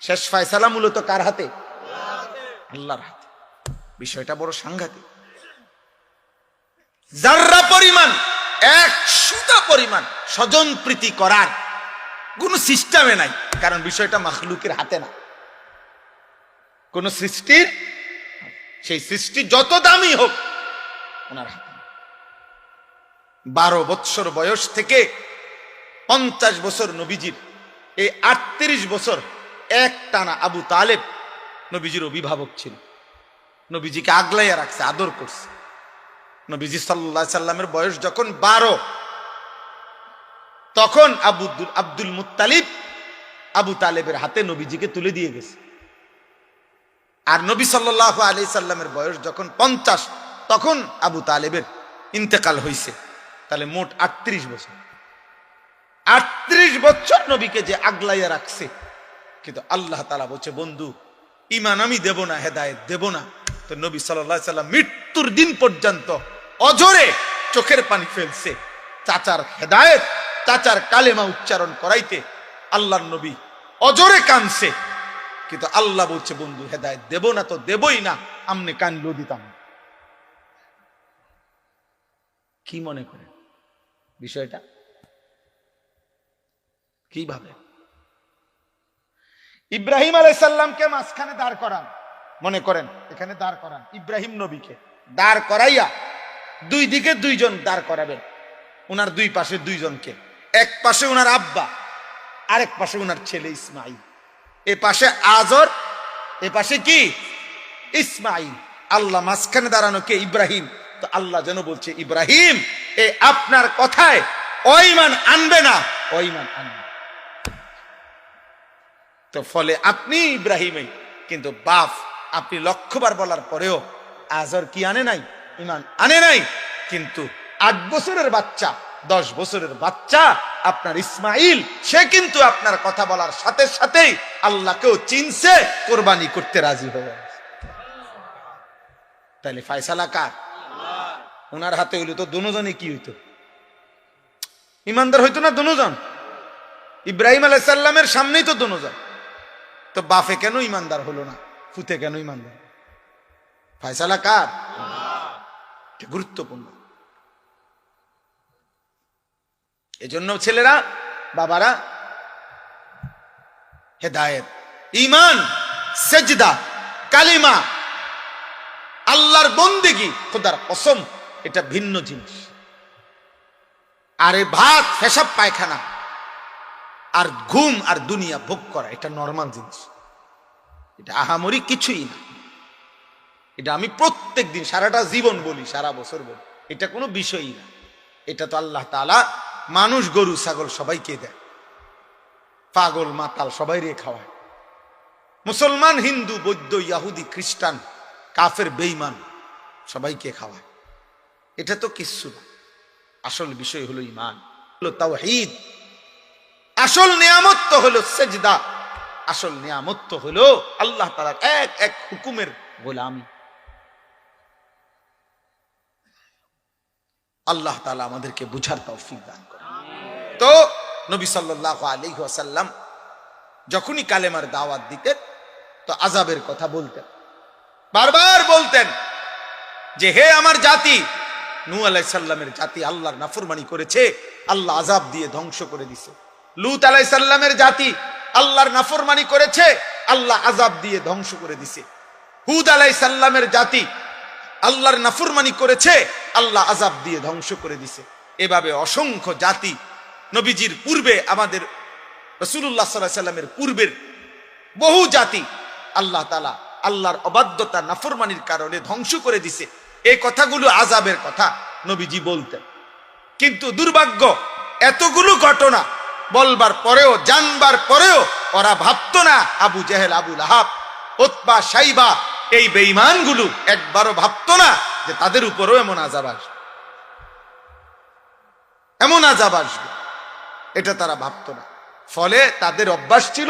শেষ ফয়সালা মূলত কার হাতে? আল্লাহর হাতে। বিষয়টা বড় সাংঘাতিক। যাররা পরিমাণ, এক সুতা পরিমাণ স্বজন প্রীতি করার কোন সিস্টেমে নাই, কারণ বিষয়টা মাখলুকের হাতে না, কোন সৃষ্টির, সেই সৃষ্টি যত দামি হোক ওনার হাতে। 12 বৎসর বয়স থেকে 50 বছর নবীজির, এই 38 বছর এক টানা আবু তালেব নবীজির অভিভাবক ছিল, নবীজিকে আগলাইয়া রাখছে, আদর করছে। নবীজি সাল্লাল্লাহু আলাইহি সাল্লামের বয়স যখন 12, তখন আব্দুল মুত্তালিব আবু তালেবের হাতে নবীজিকে তুলে দিয়ে গেছে। আর নবী সাল্লাল্লাহু আলাইহি সাল্লামের বয়স যখন 50, তখন আবু তালেবের ইন্তেকাল হয়েছে। তাহলে মোট 38 বছর। 38 বছর নবীকে যে আগলাইয়া রাখছে, কিন্তু আল্লাহ তাআলা বলছে, বন্ধু, ঈমান আমি দেব না, হেদায়েত দেব না। তো নবী সাল্লাল্লাহু আলাইহি সাল্লাম মৃত্যুর দিন পর্যন্ত অজরে চোখের পানি ফেলছে, চাচার হেদায়েত, চাচার কালেমা উচ্চারণ করাইতে আল্লাহর নবী অজরে কানছে। কিন্তু আল্লাহ বলছে, বন্ধু, হেদায়েত দেব না তো দেবই না, আমনে কানলো দিতাম। কি মনে করেন বিষয়টা? কিভাবে ইব্রাহিম আলাইহিস সালামকে মাঝখানে দাঁড় করান, মনে করেন এখানে দাঁড় করান, ইব্রাহিম নবীকে দাঁড় করাইয়া দুই দিকে দুইজন দাঁড় করাবেন, ওনার দুই পাশে দুইজনকে, এক পাশে ওনার আব্বা, আরেক পাশে ওনার ছেলে ইসমাইল, এ পাশে আজর, এ পাশে কি ইসমাইল। আল্লাহ মাঝখানে দাঁড়ানো কে? ইব্রাহিম। তো আল্লাহ যেন বলছে, ইব্রাহিম, এ আপনার কথায় ও ঈমান আনবে না, ও ঈমান আনবে। তো ফলে আপনি ইব্রাহিমই, কিন্তু বাপ আপনি লক্ষবার বলার পরেও আজর কি আনে নাই? ঈমান আনে নাই। কিন্তু 8 বছরের বাচ্চা, 10 বছরের বাচ্চা আপনার ইসমাইল, সে কিন্তু আপনার কথা বলার সাথে সাথেই আল্লাহকেও চিনছে, কোরবানি করতে রাজি হয়ে গেছে। তাহলে ফয়সালা কার? ওনার হাতে হইলো তো দুজনে কি হইতো? ইমানদার হইতো না দুজন? ইব্রাহিম আলাইহিস সালামের সামনেই তো দুজন। তো বাপে কেন ইমানদার হলো না? ফুতে কেন ইমানদার? ফয়সালা কার? গুরুত্বপূর্ণ। এজন্য ছেলেরা, বাবারা, হেদায়েত, ঈমান, সেজদা, কালিমা, আল্লাহর বন্দেগী, খোদার কসম, এটা ভিন্ন জিনিস। আরে ভাত, পেশাব, পায়খানা আর ঘুম আর দুনিয়া ভোগ করা, এটা নরমাল জিনিস। এটা আহামরি কিছুই না। এটা আমি প্রত্যেক দিন সারাটা জীবন বলি, সারা বছর বলি, এটা কোনো বিষয়ই না। এটা তো আল্লাহ তাআলা মানুষ, গরু, ছাগল সবাইকে দেয়, পাগল মাতাল সবাই রে খাওয়ায়, মুসলমান, হিন্দু, বৌদ্ধ, ইহুদি, খ্রিস্টান, কাফের, বেঈমান সবাইকে খাওয়ায়। এটা তো কিচ্ছু না। আসল বিষয় হলো ঈমান, হলো তাওহীদ। আসল নিয়ামত তো হলো সেজদা। আসল নিয়ামত তো হলো আল্লাহ তাআলার এক এক হুকুমের গোলামি। আল্লাহ তাআলা আমাদেরকে বুঝার তৌফিক দান করেন। তো নবী সাল্লাল্লাহু আলাইহি ওয়াসাল্লাম যখনই কালেমার দাওয়াত দিতেন তো আযাবের কথা বলতেন, বারবার বলতেন যে হে আমার জাতি, নূহ আলাইহিস সালামের জাতি আল্লাহর নাফরমানি করেছে, আল্লাহ আযাব দিয়ে ধ্বংস করে দিয়েছে। লূত আলাইহিস সালামের জাতি আল্লাহর নাফরমানি করেছে, আল্লাহ আযাব দিয়ে ধ্বংস করে দিয়েছে। হুদ আলাইহিস সালামের জাতি আল্লাহর নাফরমানি করেছে, আল্লাহ আযাব দিয়ে ধ্বংস করে দিয়েছে। এভাবে অসংখ্য জাতি নবীজির পূর্বে, আমাদের রাসূলুল্লাহ সাল্লাল্লাহু আলাইহি সাল্লামের পূর্বের বহু জাতি আল্লাহ তাআলা আল্লাহর অবাধ্যতা, নাফরমানির কারণে ধ্বংস করে দিছে। এই কথাগুলো আযাবের কথা নবীজি বলতেন। কিন্তু দুর্ভাগ্য, এতগুলো ঘটনা বলবার পরেও, জানবার পরেও ওরা ভাবতো না, আবু জেহেল, আবু লাহাব, উতবা, শাইবা, এই বেঈমানগুলো একবারও ভাবতো না যে তাদের উপরও এমন আযাব আসবে, এমন আযাব আসবে। এটা তারা ভাবতো না। ফলে তাদের অভ্যাস ছিল,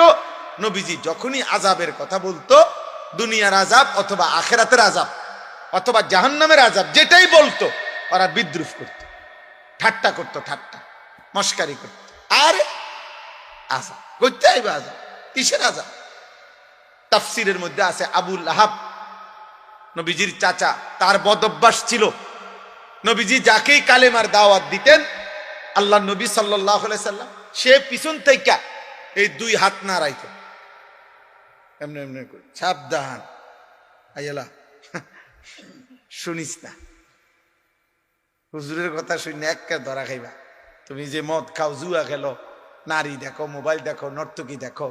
নবীজি যখনই আযাবের কথা বলতো, দুনিয়ার আযাব অথবা আখিরাতের আযাব অথবা জাহান্নামের আযাব যেটাই বলতো, ওরা বিদ্রুপ করত, ঠাট্টা করত, ঠাট্টা মস্কারি করত। আর আযাব করতে আইবে, আযাব কিসের আযাব? তাফসীরের মধ্যে আছে আবু লাহাব, নবীজির চাচা, তার বদ অভ্যাস ছিল, নবীজি যাকেই কালেমার দাওয়াত দিতেন, আল্লাহ নবী সাল্লাল্লাহু আলাইহি সাল্লাম, সে পিছন থেকে এই 2 হাত নাড়াইতো, এমনি এমনি করে, সাবধান আইলা শুনিস না, হুজুরের কথা শুনে এক্কা ধরা খাইবা। তুমি যে মদ খাও, জুয়া খেলো, নারী দেখো, মোবাইল দেখো, নর্তকী দেখো,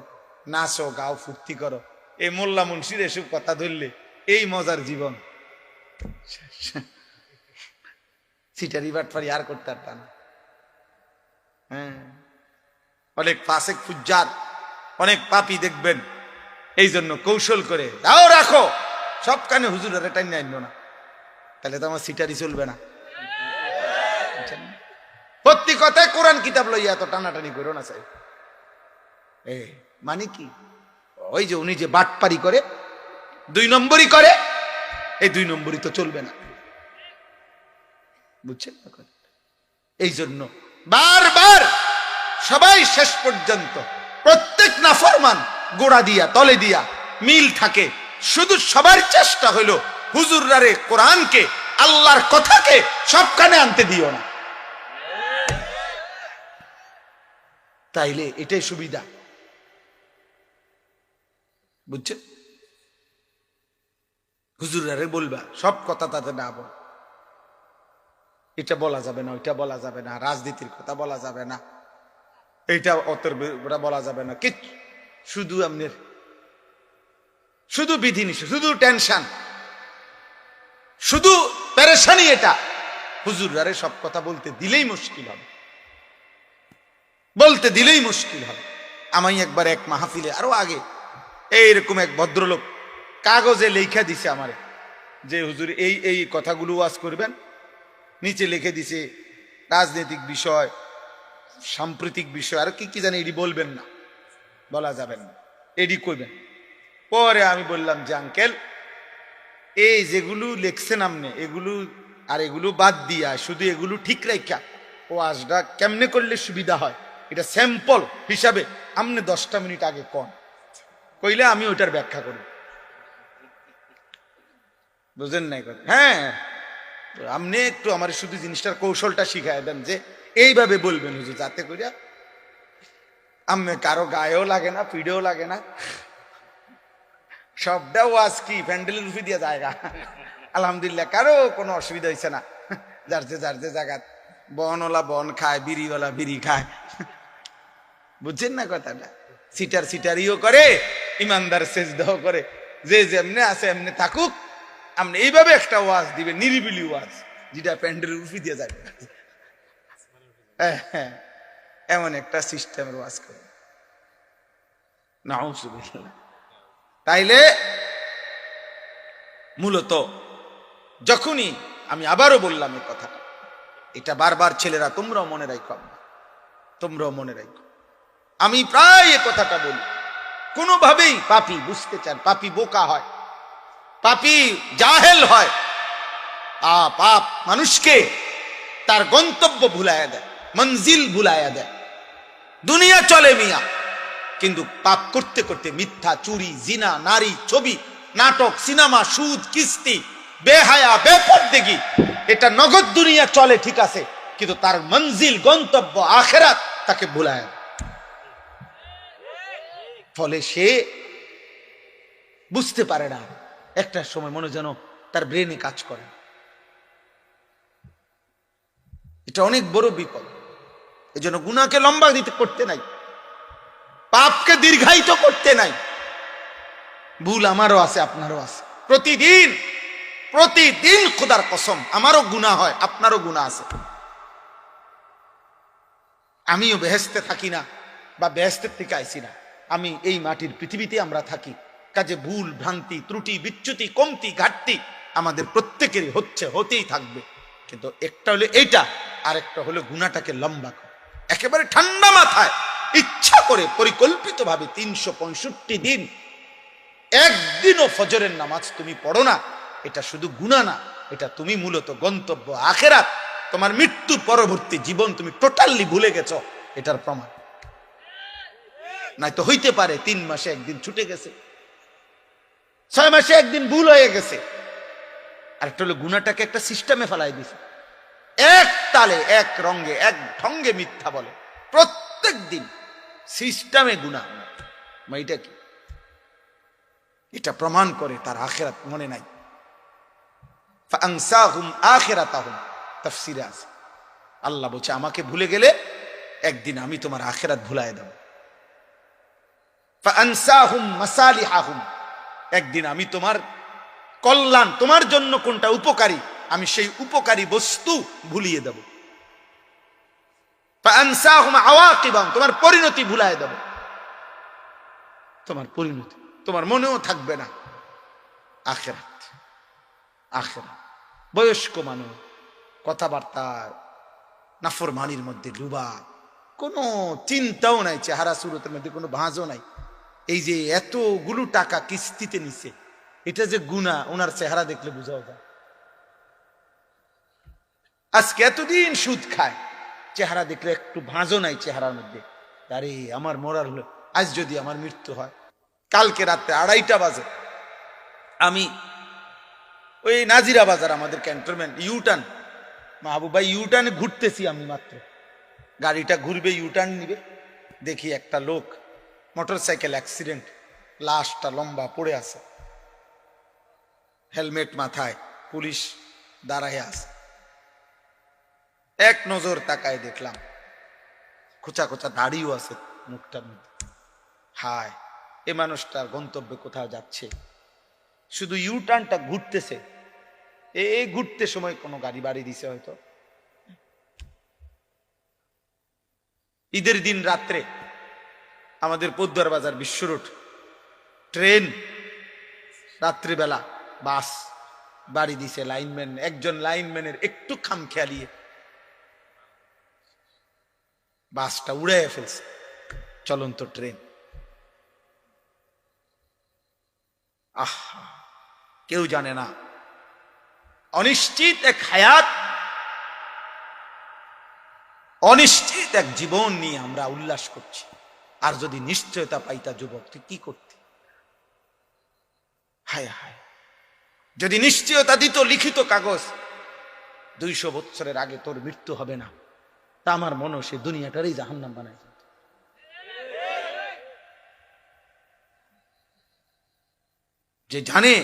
নাচো, গাও, ফুর্তি করো, এই মোল্লা মুন্সির এসব কথা ধরলে এই মজার জীবন, সিটারি বাটপারি আর করতে পারতাম না। হ্যাঁ, অনেক ফাসেক ফুজ্জার, অনেক পাপী দেখবেন, এই জন্য কৌশল করে দাও, রাখো সব কানে, হুজুর এটা নিয়ে আনলো না, তাহলে তো আমার সিটারি চলবে না। প্রতি কথায় কোরআন কিতাব লইয়া এত টানাটানি করো না চাই। মানে কি, ওই যে উনি যে বাটপারি করে, 2 নম্বরই করে, এই 2 নম্বরই তো চলবে না, বুঝছেন? এই জন্য বারবার সবাই শেষ পর্যন্ত প্রত্যেক নাফরমান গোড়া দিয়া তলে দিয়া মিল থাকে। শুধু সবার চেষ্টা হইল হুজুররারে, কোরআনকে, আল্লাহর কথাকে সবখানে আনতে দিও না, তাইলে এটাই সুবিধা, বুঝছেন? হুজুররারে বলবা সব কথা তাতে না বল, এটা বলা যাবে না, ওইটা বলা যাবে না, রাজনীতির কথা বলা যাবে না, এইটা অতর বলা যাবে না, কি শুধু আপনার শুধু বিধিনিষেধ, শুধু টেনশন, শুধু পেরেশানি। এটা হুজুররারে সব কথা বলতে দিলেই মুশকিল হবে। বলতে দিলেই মুশকিল হয়। আমি একবার এক মাহফিলে আরো আগে এইরকম এক ভদ্রলোক কাগজে লেখা দিছে আমারে যে হুজুর এই এই কথাগুলো ওয়াজ করবেন, নিচে লিখে দিছে রাজনৈতিক বিষয়, সাম্প্রতিক বিষয়, আর কি কি জানি এডি বলবেন না, বলা যাবেন না, এডি কইবেন। পরে আমি বললাম যে আঙ্কেল, এই যেগুলো লেখছেন আপনি এগুলো আর এগুলো বাদ দিয়া শুধু এগুলো ঠিক রাখা ওয়াজটা কেমনে করলে সুবিধা হয় এটা স্যাম্পল হিসাবে আপনি 10টা মিনিট আগে কন, কইলে আমি ওইটার ব্যাখ্যা করি। বুঝেন নাই কথা? হ্যাঁ, আপনি একটু আমার শুধু জিনিসটার কৌশলটা শিখাই দেন যে এইভাবে বলবেন হুজুর, যাতে করিয়া আমি কারো গায়েও লাগে না, পিঠেও লাগে না, সবটা ওয়াজ কি প্যান্ডেলের রুফি দিয়া জায়গা, আলহামদুলিল্লাহ কারো কোনো অসুবিধা হয়েছে না। যার যে জায়গা বনওয়ালা বন খায়, বিড়িওয়ালা বিড়ি খায়। বুঝছেন না কথাটা? সিটারিও করে, ইমানদার সেজদাও করে, যে যেমনে আছে এমনি থাকুক। আপনি এইভাবে একটা ওয়াজ দিবে, নিরিবিলি ওয়াজ, যেটা প্যান্ডেলের রুফি দিয়ে যাবে, হ্যাঁ এমন একটা সিস্টেমের ওয়াজ করে। নাউজুবিল্লাহ। তাইলে মূলত যখনই আমি আবারও বললাম এই কথাটা, এটা বারবার ছেলেরা তোমরাও মনে রাখো, তোমরাও মনে রাখো, আমি প্রায় এই কথাটা বলি। কোনোভাবেই পাপী বুঝতে চান, পাপী বোকা হয়, পাপী জাহেল হয়। পাপ মানুষকে তার গন্তব্য ভুলাইয়া দেয়, মঞ্জিল ভুলাইয়া দেয়। দুনিয়া চলে মিয়া, কিন্তু পাপ করতে করতে মিথ্যা, চুরি, জিনা, নারী, ছবি, নাটক, সিনেমা, সুদ, কিস্তি, বেহায়া, বেপরদেগি, এটা নগদ দুনিয়া চলে ঠিক আছে, কিন্তু তার মঞ্জিল, গন্তব্য আখিরাত তাকে ভুলায়। ফলে সে বুঝতে পারে না, একটা সময় মনে যেন তার ব্রেনে কাজ করে। এটা অনেক বড় বিপদ। এই জন্য গুনাহকে লম্বা দিতে করতে নাই, পাপকে দীর্ঘায়িত করতে নাই। ভুল আমারও আছে, আপনারও আছে, প্রতিদিন প্রতিদিন খোদার কসম আমারও গুনাহ হয়, আপনারও গুনাহ আছে। আমিও বেহেশতে থাকি না, বা বেহেশতের থেকে আইছি না, আমি এই মাটির পৃথিবীতে আমরা থাকি। কাজে ভুল, ভ্রান্তি, ত্রুটি, বিচ্যুতি, কমতি, ঘাটতি আমাদের প্রত্যেকেরই হচ্ছে, হতেই থাকবে। কিন্তু একটা হলো এইটা, আর একটা হলো গুনাহটাকে লম্বা করা। একেবারে ঠান্ডা মাথায় ইচ্ছা করে পরিকল্পিতভাবে 365 দিন একদিনও ফজরের নামাজ তুমি পড়ো না, এটা শুধু গুনাহ না, এটা তুমি মূলত গন্তব্য আখিরাত, তোমার মৃত্যুর পরবর্তী জীবন তুমি টোটালি ভুলে গেছো, এটার প্রমাণ। নাই তো হইতে পারে 3 মাসে একদিন ছুটে গেছে, 6 মাসে একদিন ভুল হয়ে গেছে, আর একটা হলো গুনাহটাকে একটা সিস্টেমে ফেলাই দিছে, এক তালে, এক রঙে, এক ঢঙ্গে মিথ্যা বলে প্রত্যেক দিন, সিস্টেমে গুনাহ। এটা কি? এটা প্রমাণ করে তার আখিরাত মনে নাই। ফাআনসাহুম আখিরাতাহুম, তাফসীরে আছে, আল্লাহ বলছে আমাকে ভুলে গেলে একদিন আমি তোমার আখিরাত ভুলায় দেব। ফাআনসাহুম মাসালিহাহুম, একদিন আমি তোমার কল্যাণ, তোমার জন্য কোনটা উপকারী, আমি সেই উপকারী বস্তু ভুলিয়ে দেব। ফাআনসাহুম আওয়াকিবাহুম, তোমার পরিণতি ভুলায় দেব, তোমার পরিণতি তোমার মনেও থাকবে না। আখিরাত, আখিরাত। বয়স্ক মানুষ কথাবার্তা নাফরমানির মধ্যে ডুবা, কোনো চিন্তাও নাই, চেহারা সুরতের মধ্যে কোনো ভাঁজও নাই। এই যে এতগুলো টাকা কিস্তিতে নিছে, এটা যে গুনাহ ওনার চেহারা দেখলে বুঝাও যায়। আজকে এতদিন সুদ খায়, চেহারা দেখলে একটু ভাঁজও নাই চেহারার মধ্যে। আরে আমার মরার হলো, আজ যদি আমার মৃত্যু হয়, কালকে রাত্রে 2:30 বাজে আমি ওই নাজিরা বাজার, আমাদের ক্যান্টনমেন্ট ইউটার্ন, মাহবুব ভাই ইউটার্নে ঘুরতেছি, আমি মাত্র গাড়িটা ঘুরবে, ইউটার্ন নিবে, দেখি একটা লোক মোটরসাইকেল অ্যাক্সিডেন্ট, লাশটা লম্বা পড়ে আছে, হেলমেট মাথায়, পুলিশ দাঁড়ায় আছে। এক নজর তাকায় দেখলাম খোঁচা খোঁচা দাড়িও আছে মুখটার মধ্যে। হায়, এ মানুষটার গন্তব্যে কোথাও যাচ্ছে, শুধু ইউটার্নটা ঘুরতেছে, এই ঘুরতে সময় কোনো গাড়ি বাড়ি দিছে হয়তো। ঈদের দিন রাত্রে আমাদের পদ্মার বাজার বিশ্ব রোড ট্রেন, রাত্রিবেলা বাস বাড়ি দিছে লাইনম্যান, একজন লাইনম্যানের একটু খামখেয়ালিয়ে বাসটা উড়াইয়া ফেলছে, চলন্ত ট্রেন। কেউ জানে না, অনিশ্চিত এক হায়াত, অনিশ্চিত এক জীবন নিয়ে আমরা উল্লাস করছি। আর যদি নিশ্চয়তা পাইতা যুবক, তুই কি করতি? হায় হায়, যদি নিশ্চয়তা দিত লিখিত কাগজ 200 বছরের আগে তোর মৃত্যু হবে না, তা আমার মনে সে দুনিয়াটারই জাহান্নাম বানাই। যে জানে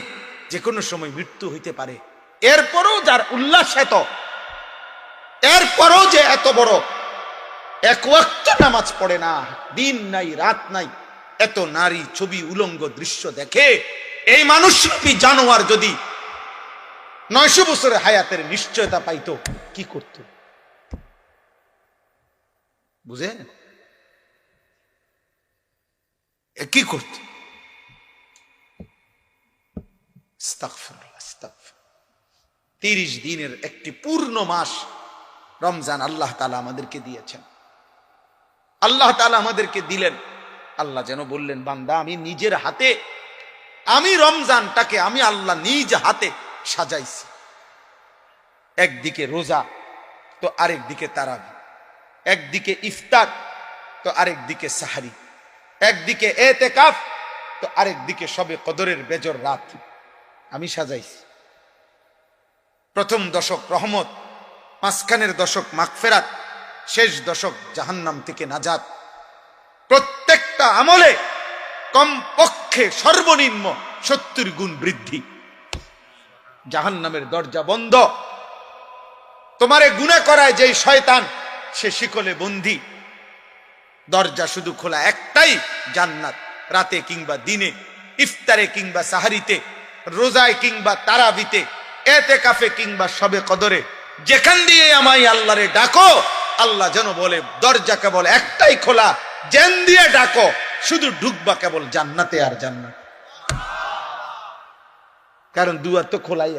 যে কোনো সময় মৃত্যু হইতে পারে, এরপরও যার উল্লাস এত, এরপরও যে এত বড় এক ওয়াক্ত নামাজ পড়ে না, দিন নাই রাত নাই, এত নারী ছবি উলঙ্গ দৃশ্য দেখে, এই মানুষরূপী জানোয়ার যদি 900 বছরের হায়াতের নিশ্চয়তা পাইতো, কি করত? বুঝে কি করত? 30 দিনের একটি পূর্ণ মাস রমজান আল্লাহ তাআলা আমাদেরকে দিয়েছেন। আল্লাহ তাআলা আমাদেরকে দিলেন। আল্লাহ যেন বললেন, বান্দা আমি নিজের হাতে, আমি রমজানটাকে আমি আল্লাহ নিজ হাতে সাজাইছি। একদিকে রোজা তো আরেক দিকে তারাবি, একদিকে ইফতার তো আরেক দিকে সাহারি, একদিকে এতেকাফ তো আরেক দিকে শবে কদরের বেজর রাত আমি সাজাইছি। প্রথম দশক রহমত, মাঝখানের দশক মাগফিরাত, শেষ দশক জাহান্নাম থেকে নাজাত। প্রত্যেকটা আমলে কমপক্ষে সর্বনিম্ন 70 গুণ বৃদ্ধি। জাহান্নামের দরজা বন্ধ। তোমারে গুনাহ করায় যেই শয়তান, সে শিকলে বন্দী। দরজা শুধু খোলা একটাই, জান্নাত। রাতে কিংবা দিনে, ইফতারে কিংবা সাহারিতে, রোজায় কিংবা তারাবিতে, এতেকাফে কিংবা শবে কদরে, যেখান দিয়ে আমায় আল্লাহরে ডাকো, আল্লাহ যেন বলে দরজা কেবল একটাই খোলা, জেন দিয়ে ডাকো, শুধু ঢুকবা কেবল জান্নাতে আর জান্নাত। কারণ দুয়ার তো খোলাই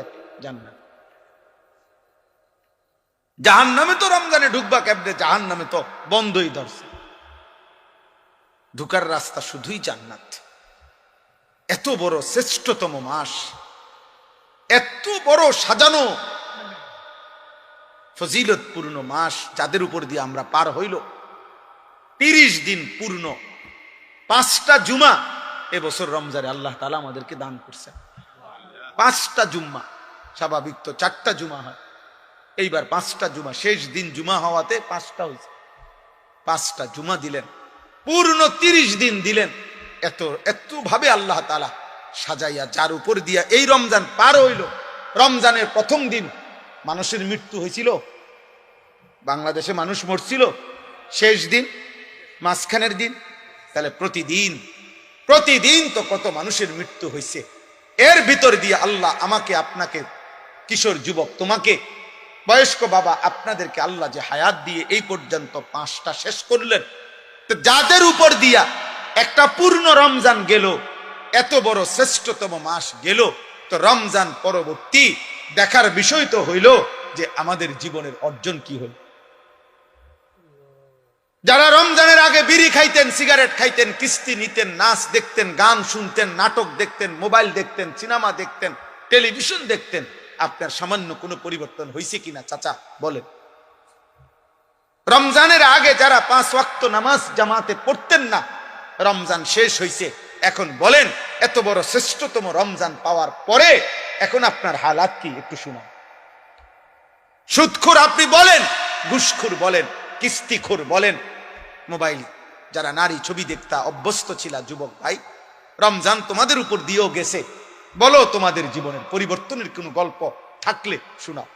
জান্নাত। জাহান্নামে তো রমজানে ঢুকবা কেমনে? জাহান্নামে তো বন্ধই ধরছে। ঢুকার রাস্তা শুধুই জান্নাত। এত বড় শ্রেষ্ঠতম মাস, এত বড় সাজানো ফজিলতপূর্ণ মাস, যাদের উপর দিয়ে আমরা পার হইল 30 দিন পূর্ণ, 5টা জুমা এবছর রমজানে আল্লাহ তাআলা আমাদেরকে দান করছেন। 5টা জুম্মা, স্বাভাবিক তো 4টা জুমা হয়, এইবার 5টা জুমা, শেষ দিন জুমা হওয়াতে 5টা হয়েছে। 5টা জুমা দিলেন, পূর্ণ 30 দিন দিলেন। এত ভাবে আল্লাহ তাআলা সাজাইয়া, যার উপর দিয়া এই রমজান পার হইল। রমজানের প্রথম দিন মানুষের মৃত্যু হয়েছিল, বাংলাদেশে মানুষ মরছিল। শেষ দিন, মাঝখানের দিন, তাহলে প্রতিদিন তো কত মানুষের মৃত্যু হয়েছে। এর ভিতর দিয়ে আল্লাহ আমাকে, আপনাকে, কিশোর যুবক তোমাকে, বয়স্ক বাবা আপনাদেরকে আল্লাহ যে হায়াত দিয়ে এই পর্যন্ত 5টা শেষ করলেন, তো যাদের উপর দিয়া একটা পূর্ণ রমজান গেল, এত বড় শ্রেষ্ঠতম মাস গেল, তো রমজান পরবর্তী দেখার বিষয় তো হইল যে আমাদের জীবনের অর্জন কি হল। যারা রমজানের আগে বিড়ি খাইতেন, সিগারেট খাইতেন, কিস্তি নিতেন, নাচ দেখতেন, গান শুনতেন, নাটক দেখতেন, মোবাইল দেখতেন, সিনেমা দেখতেন, টেলিভিশন দেখতেন, আপনার সামান্য কোনো পরিবর্তন হয়েছে কিনা চাচা বলেন? রমজানের আগে যারা 5 ওয়াক্ত নামাজ জামাতে পড়তেন না, রমজান শেষ হয়েছে, এখন বলেন এত বড় শ্রেষ্ঠতম রমজান পাওয়ার পরে এখন আপনার হালাত কি একটু শুনুন। সুদখোর আপনি বলেন, ঘুষখোর বলেন, কিস্তিখোর বলেন, মোবাইল যারা নারী ছবি দেখতা অভ্যস্ত ছিল যুবক ভাই, রমজান তোমাদের উপর দিয়েও গেছে, বলো তোমাদের জীবনের পরিবর্তনের কোনো গল্প থাকলে শোনাও।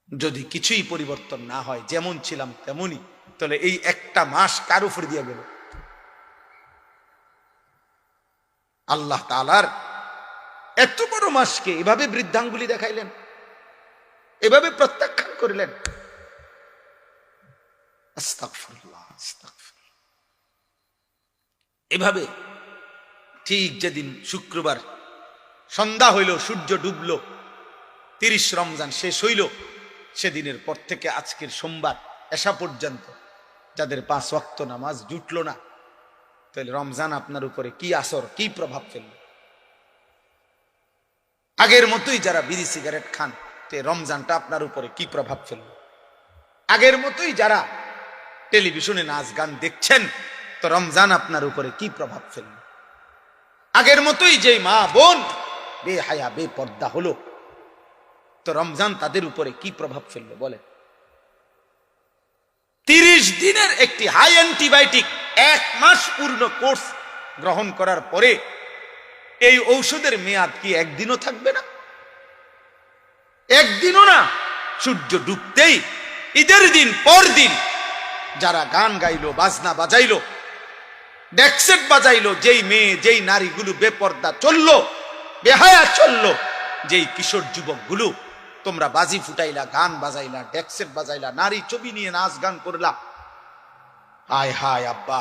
যদি কিছুই পরিবর্তন না হয়, যেমন ছিলাম তেমনই, তাহলে এই একটা মাস কার উপর দিয়ে গেল? আল্লাহ তাআলার এত বড় মাসকে এভাবে বৃদ্ধাঙ্গুলি দেখাইলেন, এভাবে প্রত্যাখ্যান করিলেন। আস্তাগফিরুল্লাহ, আস্তাগফিরুল্লাহ। এভাবে ঠিক যেদিন শুক্রবার সন্ধ্যা হইল, সূর্য ডুবল, 30 রমজান শেষ হইল, সেদিনের পর থেকে আজকের সোমবার এশা পর্যন্ত যাদের 5 ওয়াক্ত নামাজ জুটল না, তাহলে রমজান আপনার উপরে কি আসর, কি প্রভাব ফেলল? আগের মতোই যারা বিড়ি সিগারেট খান, তে রমজানটা আপনার উপরে কি প্রভাব ফেলল? আগের মতোই যারা টেলিভিশনে নাচ গান দেখছেন, তো রমজান আপনার উপরে কি প্রভাব ফেলল? আগের মতোই যে মা বোন বেহায়া বেপর্দা হলো, তো রমজান তাদের উপরে কি প্রভাব ফেললো বলে? 30 দিনের একটি হাই অ্যান্টিবায়োটিক 1 মাস পূর্ণ কোর্স গ্রহণ করার পরে এই ঔষধের মেয়াদ কি একদিনও থাকবে না? একদিনও না। সূর্য ডুবতেই ঈদের দিন পর দিন যারা গান গাইলো, বাজনা বাজাইলো, ডেকসেট বাজাইলো, যেই মেয়ে যেই নারীগুলো বেপর্দা চললো, বেহায়া চললো, যেই কিশোর যুবকগুলো তোমরা বাজি ফুটাইলা, গান বাজাইলা, ডেকসেট বাজাইলা, নারী ছবি নিয়ে নাচ গান করলা, হায় হায় আব্বা,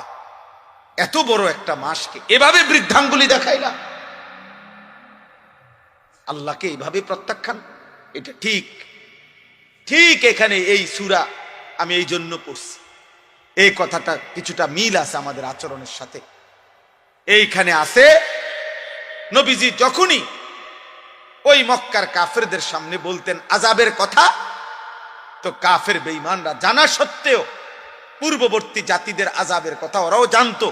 এত বড় একটা মাসকে এভাবে বৃদ্ধাঙ্গুলি দেখাইলা, আল্লাহকে এইভাবে প্রত্যাখ্যান, এটা ঠিক? ঠিক এখানে এই সূরা আমি এই জন্য পড়ছি, এই কথাটা কিছুটা মিল আছে আমাদের আচরণের সাথে। এইখানে আছে নবীজি যখনই ওই মক্কার কাফেরদের সামনে বলতেন আযাবের কথা, তো কাফের বেঈমানরা জানা সত্ত্বেও পূর্ববর্তী জাতিদের আযাবের কথা ওরাও জানতো,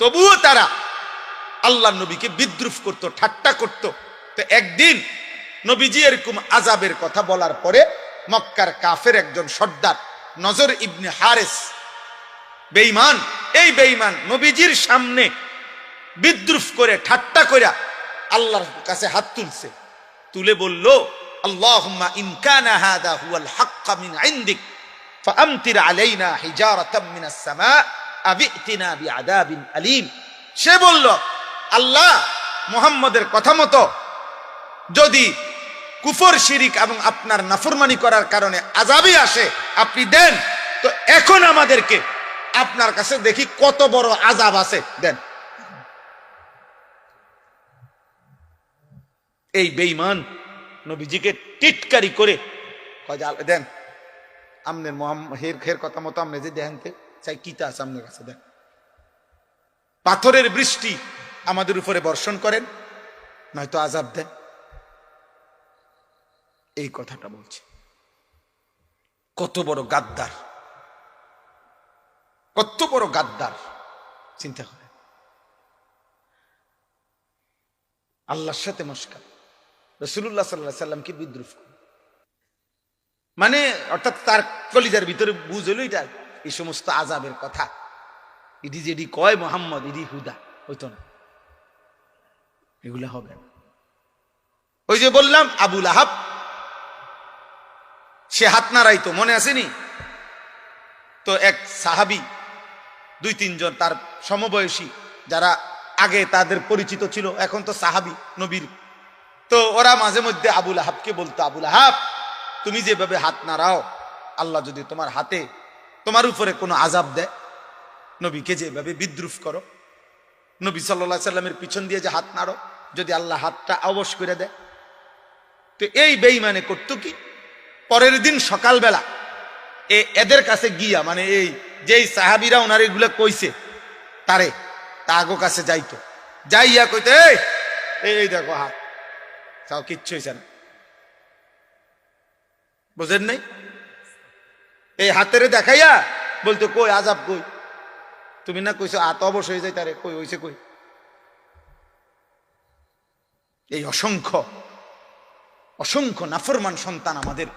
তবুও তারা আল্লাহ নবীকে বিদ্রুপ করত, ঠাট্টা করত। তো একদিন নবীজি এরকম আযাবের কথা বলার পরে মক্কার কাফের একজন সর্দার নজর ইবনে হারেস বেঈমান, এই বেঈমান নবীজির সামনে বিদ্রুপ করে ঠাট্টা করে আল্লাহর কাছে হাত তুলছে, তুলে বলল, আল্লাহুম্মা ইন কানা হাদা হুয়াল হাক্ক মিন ইনদিক ফাআমতির আলাইনা হিজারাতাম মিনাস সামা আবিতিনা বিআযাবিন আলীম। সে বলল, আল্লাহ, মুহাম্মদের কথা মতো যদি কুফর শিরিক এবং আপনার নাফরমানি করার কারণে আযাবই আসে আপনি দেন, তো এখন আমাদেরকে আপনার কাছে দেখি কত বড় আযাব আছে, দেন। এই বেঈমান নবীজিকে টিটকারি করে দেন, আমনের মোহাম্মদ হের কথা মতো আমনে যে দেখেনতে চাই কিতা আছে আপনার কাছে, দেন, পাথরের বৃষ্টি আমাদের উপরে বর্ষণ করেন, নয়তো আযাব দেন। এই কথাটা বলছে। কত বড় গাদ্দার, কত বড় গাদ্দার, চিন্তা করে। আল্লাহর সাথে মস্কার, রাসূলুল্লাহ সাল্লাল্লাহু আলাইহি সাল্লামকে বিদ্রুপ করে, মানে অর্থাৎ তার কলিজার ভিতরে বুঝ হলো এটা এই সমস্ত আযাবের কথা, ইডি যেডি কয় মুহাম্মদ ইডি হুদা হইতো না, এগুলা হবে না। ওই যে বললাম আবু লাহাব, সে হাত নাড়াইতো, মনে আসেনি? তো এক সাহাবী 2-3 জন তার সমবয়সী যারা আগে তাদের পরিচিত ছিল, এখন তো সাহাবী নবীর, তো ওরা মাঝে মধ্যে আবু লাহাবকে বলতো, আবু লাহাব, তুমি যেভাবে হাত নাড়াও, আল্লাহ যদি তোমার হাতে তোমার উপরে কোনো আযাব দেয়, নবীকে যেভাবে বিদ্রুপ করো, নবী সাল্লাল্লাহু আলাইহি সাল্লামের পিছন দিয়ে যে হাত নাড়ো, যদি আল্লাহ হাতটা অবশ করে দেয়। তো এই বেঈমানে করতো কি, পরের দিন সকালবেলা এদের কাছে গিয়া, মানে এই যেই সাহাবীরা ওনার এগুলো কইছে তারে, তাগো কাছে যাইতো, যাইয়া কইতে, এই দেখো হাত, তাও কিচ্ছু হয়েছে না, বুঝেন নাই? এই হাতের দেখাইয়া বলতো, কই আযাব কই, তুমি না কইছো হাত অবশ হয়ে যায়, তারে কই হইছে কই? এই অসংখ্য অসংখ্য নাফরমান সন্তান আমাদের,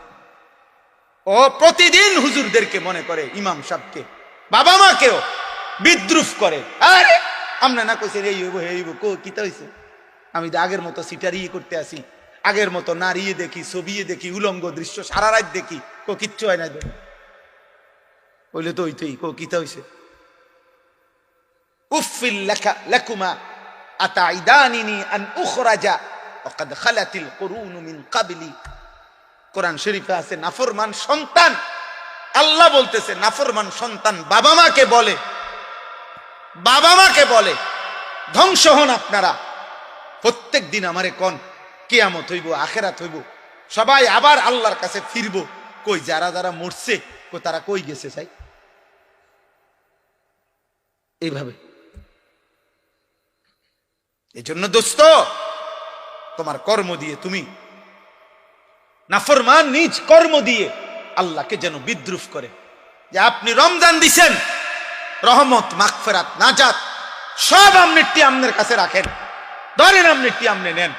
ও প্রতিদিন হুজুরদেরকে মনে করে, ইমাম সাহেবকে, বাবা মাকেও বিদ্রুপ করে। আরে আমরা না কইছে এই হইব হে হইব, কো কিতা হইছে? আমি তো আগের মতো সিটারি করতে আসি, আগের মতো নারীয়ে দেখি, ছবিয়ে দেখি, উলঙ্গ দৃশ্য সারা রাত দেখি, কো কিচ্ছু হয় না, হইলে তো হইতেই, কো কিতা হইছে? উফিল লাকুমা আতাইদানিনি আন উখরাজা ওয়াকাদ খালাতিল কুরুন মিন ক্বাবলি। কোরআন শরীফে আছে, নাফরমান সন্তান আল্লাহ বলতেছে নাফরমান সন্তান বাবা মাকে বলে ধ্বংস হন আপনারা। প্রত্যেক দিন আমারে কোন কিয়ামত হইব, আখেরাত হইব, সবাই আবার আল্লাহর কাছে ফিরবো। কই যারা যারা মরছে তারা কই গেছে? চাই এইভাবে। এই জন্য দোস্ত, তোমার কর্ম দিয়ে তুমি নাফরমান নিজ কর্ম দিয়ে আল্লাহকে যেন বিদ্রুপ করে। যে আপনি রমজান দিছেন, রহমত, মাগফিরাত, নাজাত সব আমনেরটি আমনের কাছে রাখেন, ধরেন আমনেরটি আমনে নেন।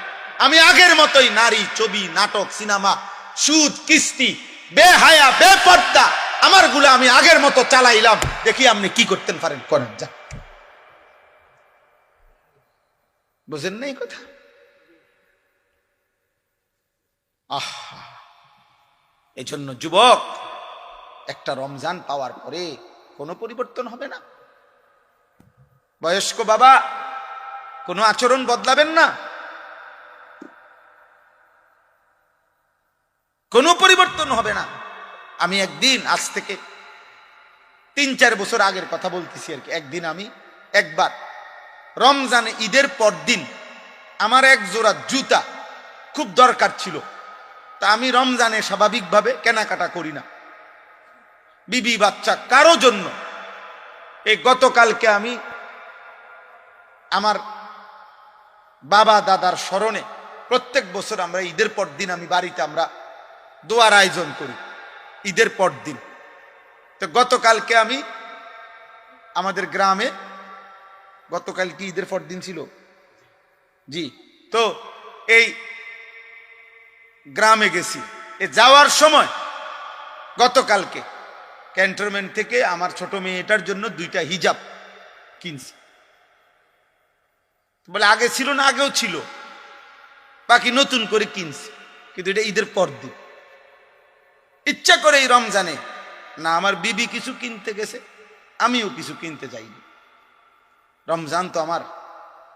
আমি আগের মতোই নারী, ছবি, নাটক, সিনেমা, সুদ, কিস্তি, বেহায়া, বেপর্দা আমার গুলা আমি আগের মতো চালাইলাম, দেখি আপনি কি করতেন পারেন, করেন। যা, বুঝেন না এই কথা? এই জন্য যুবক, একটা রমজান পাওয়ার পরে কোনো পরিবর্তন হবে না। বয়স্ক বাবা, কোনো আচরণ বদলাবেন না, কোনো পরিবর্তন হবে না। আমি একদিন, আজ থেকে 3-4 বছর আগের কথা বলতেছি আর কি, একদিন আমি একবার রমজানে ঈদের পর দিন আমার এক জোড়া জুতা খুব দরকার ছিল। তা আমি রমজানে স্বাভাবিকভাবে কেনাকাটা করি না, বিবি বাচ্চা কারো জন্য। এই গতকালকে আমি আমার বাবা দাদার স্মরণে, প্রত্যেক বছর আমরা ঈদের পর দিন আমি বাড়িতে আমরা দোয়ার আয়োজন করি ঈদের পর দিন। তো গতকালকে আমি আমাদের গ্রামে, গতকাল কি ঈদের পর দিন ছিল? জি। তো এই গ্রামে গেছি, যাওয়ার সময় গতকালকে ক্যান্টনমেন্ট থেকে আমার ছোট মেয়েটার জন্য 2টা হিজাব কিনছি। বলে আগে ছিল না? আগেও ছিল, বাকি নতুন করে কিনছি, কিন্তু এটা ঈদের পর দিন। ইচ্ছা করে এই রমজানে না আমার বিবি কিছু কিনতে গেছে, আমিও কিছু কিনতে যাইনি। রমজান তো আমার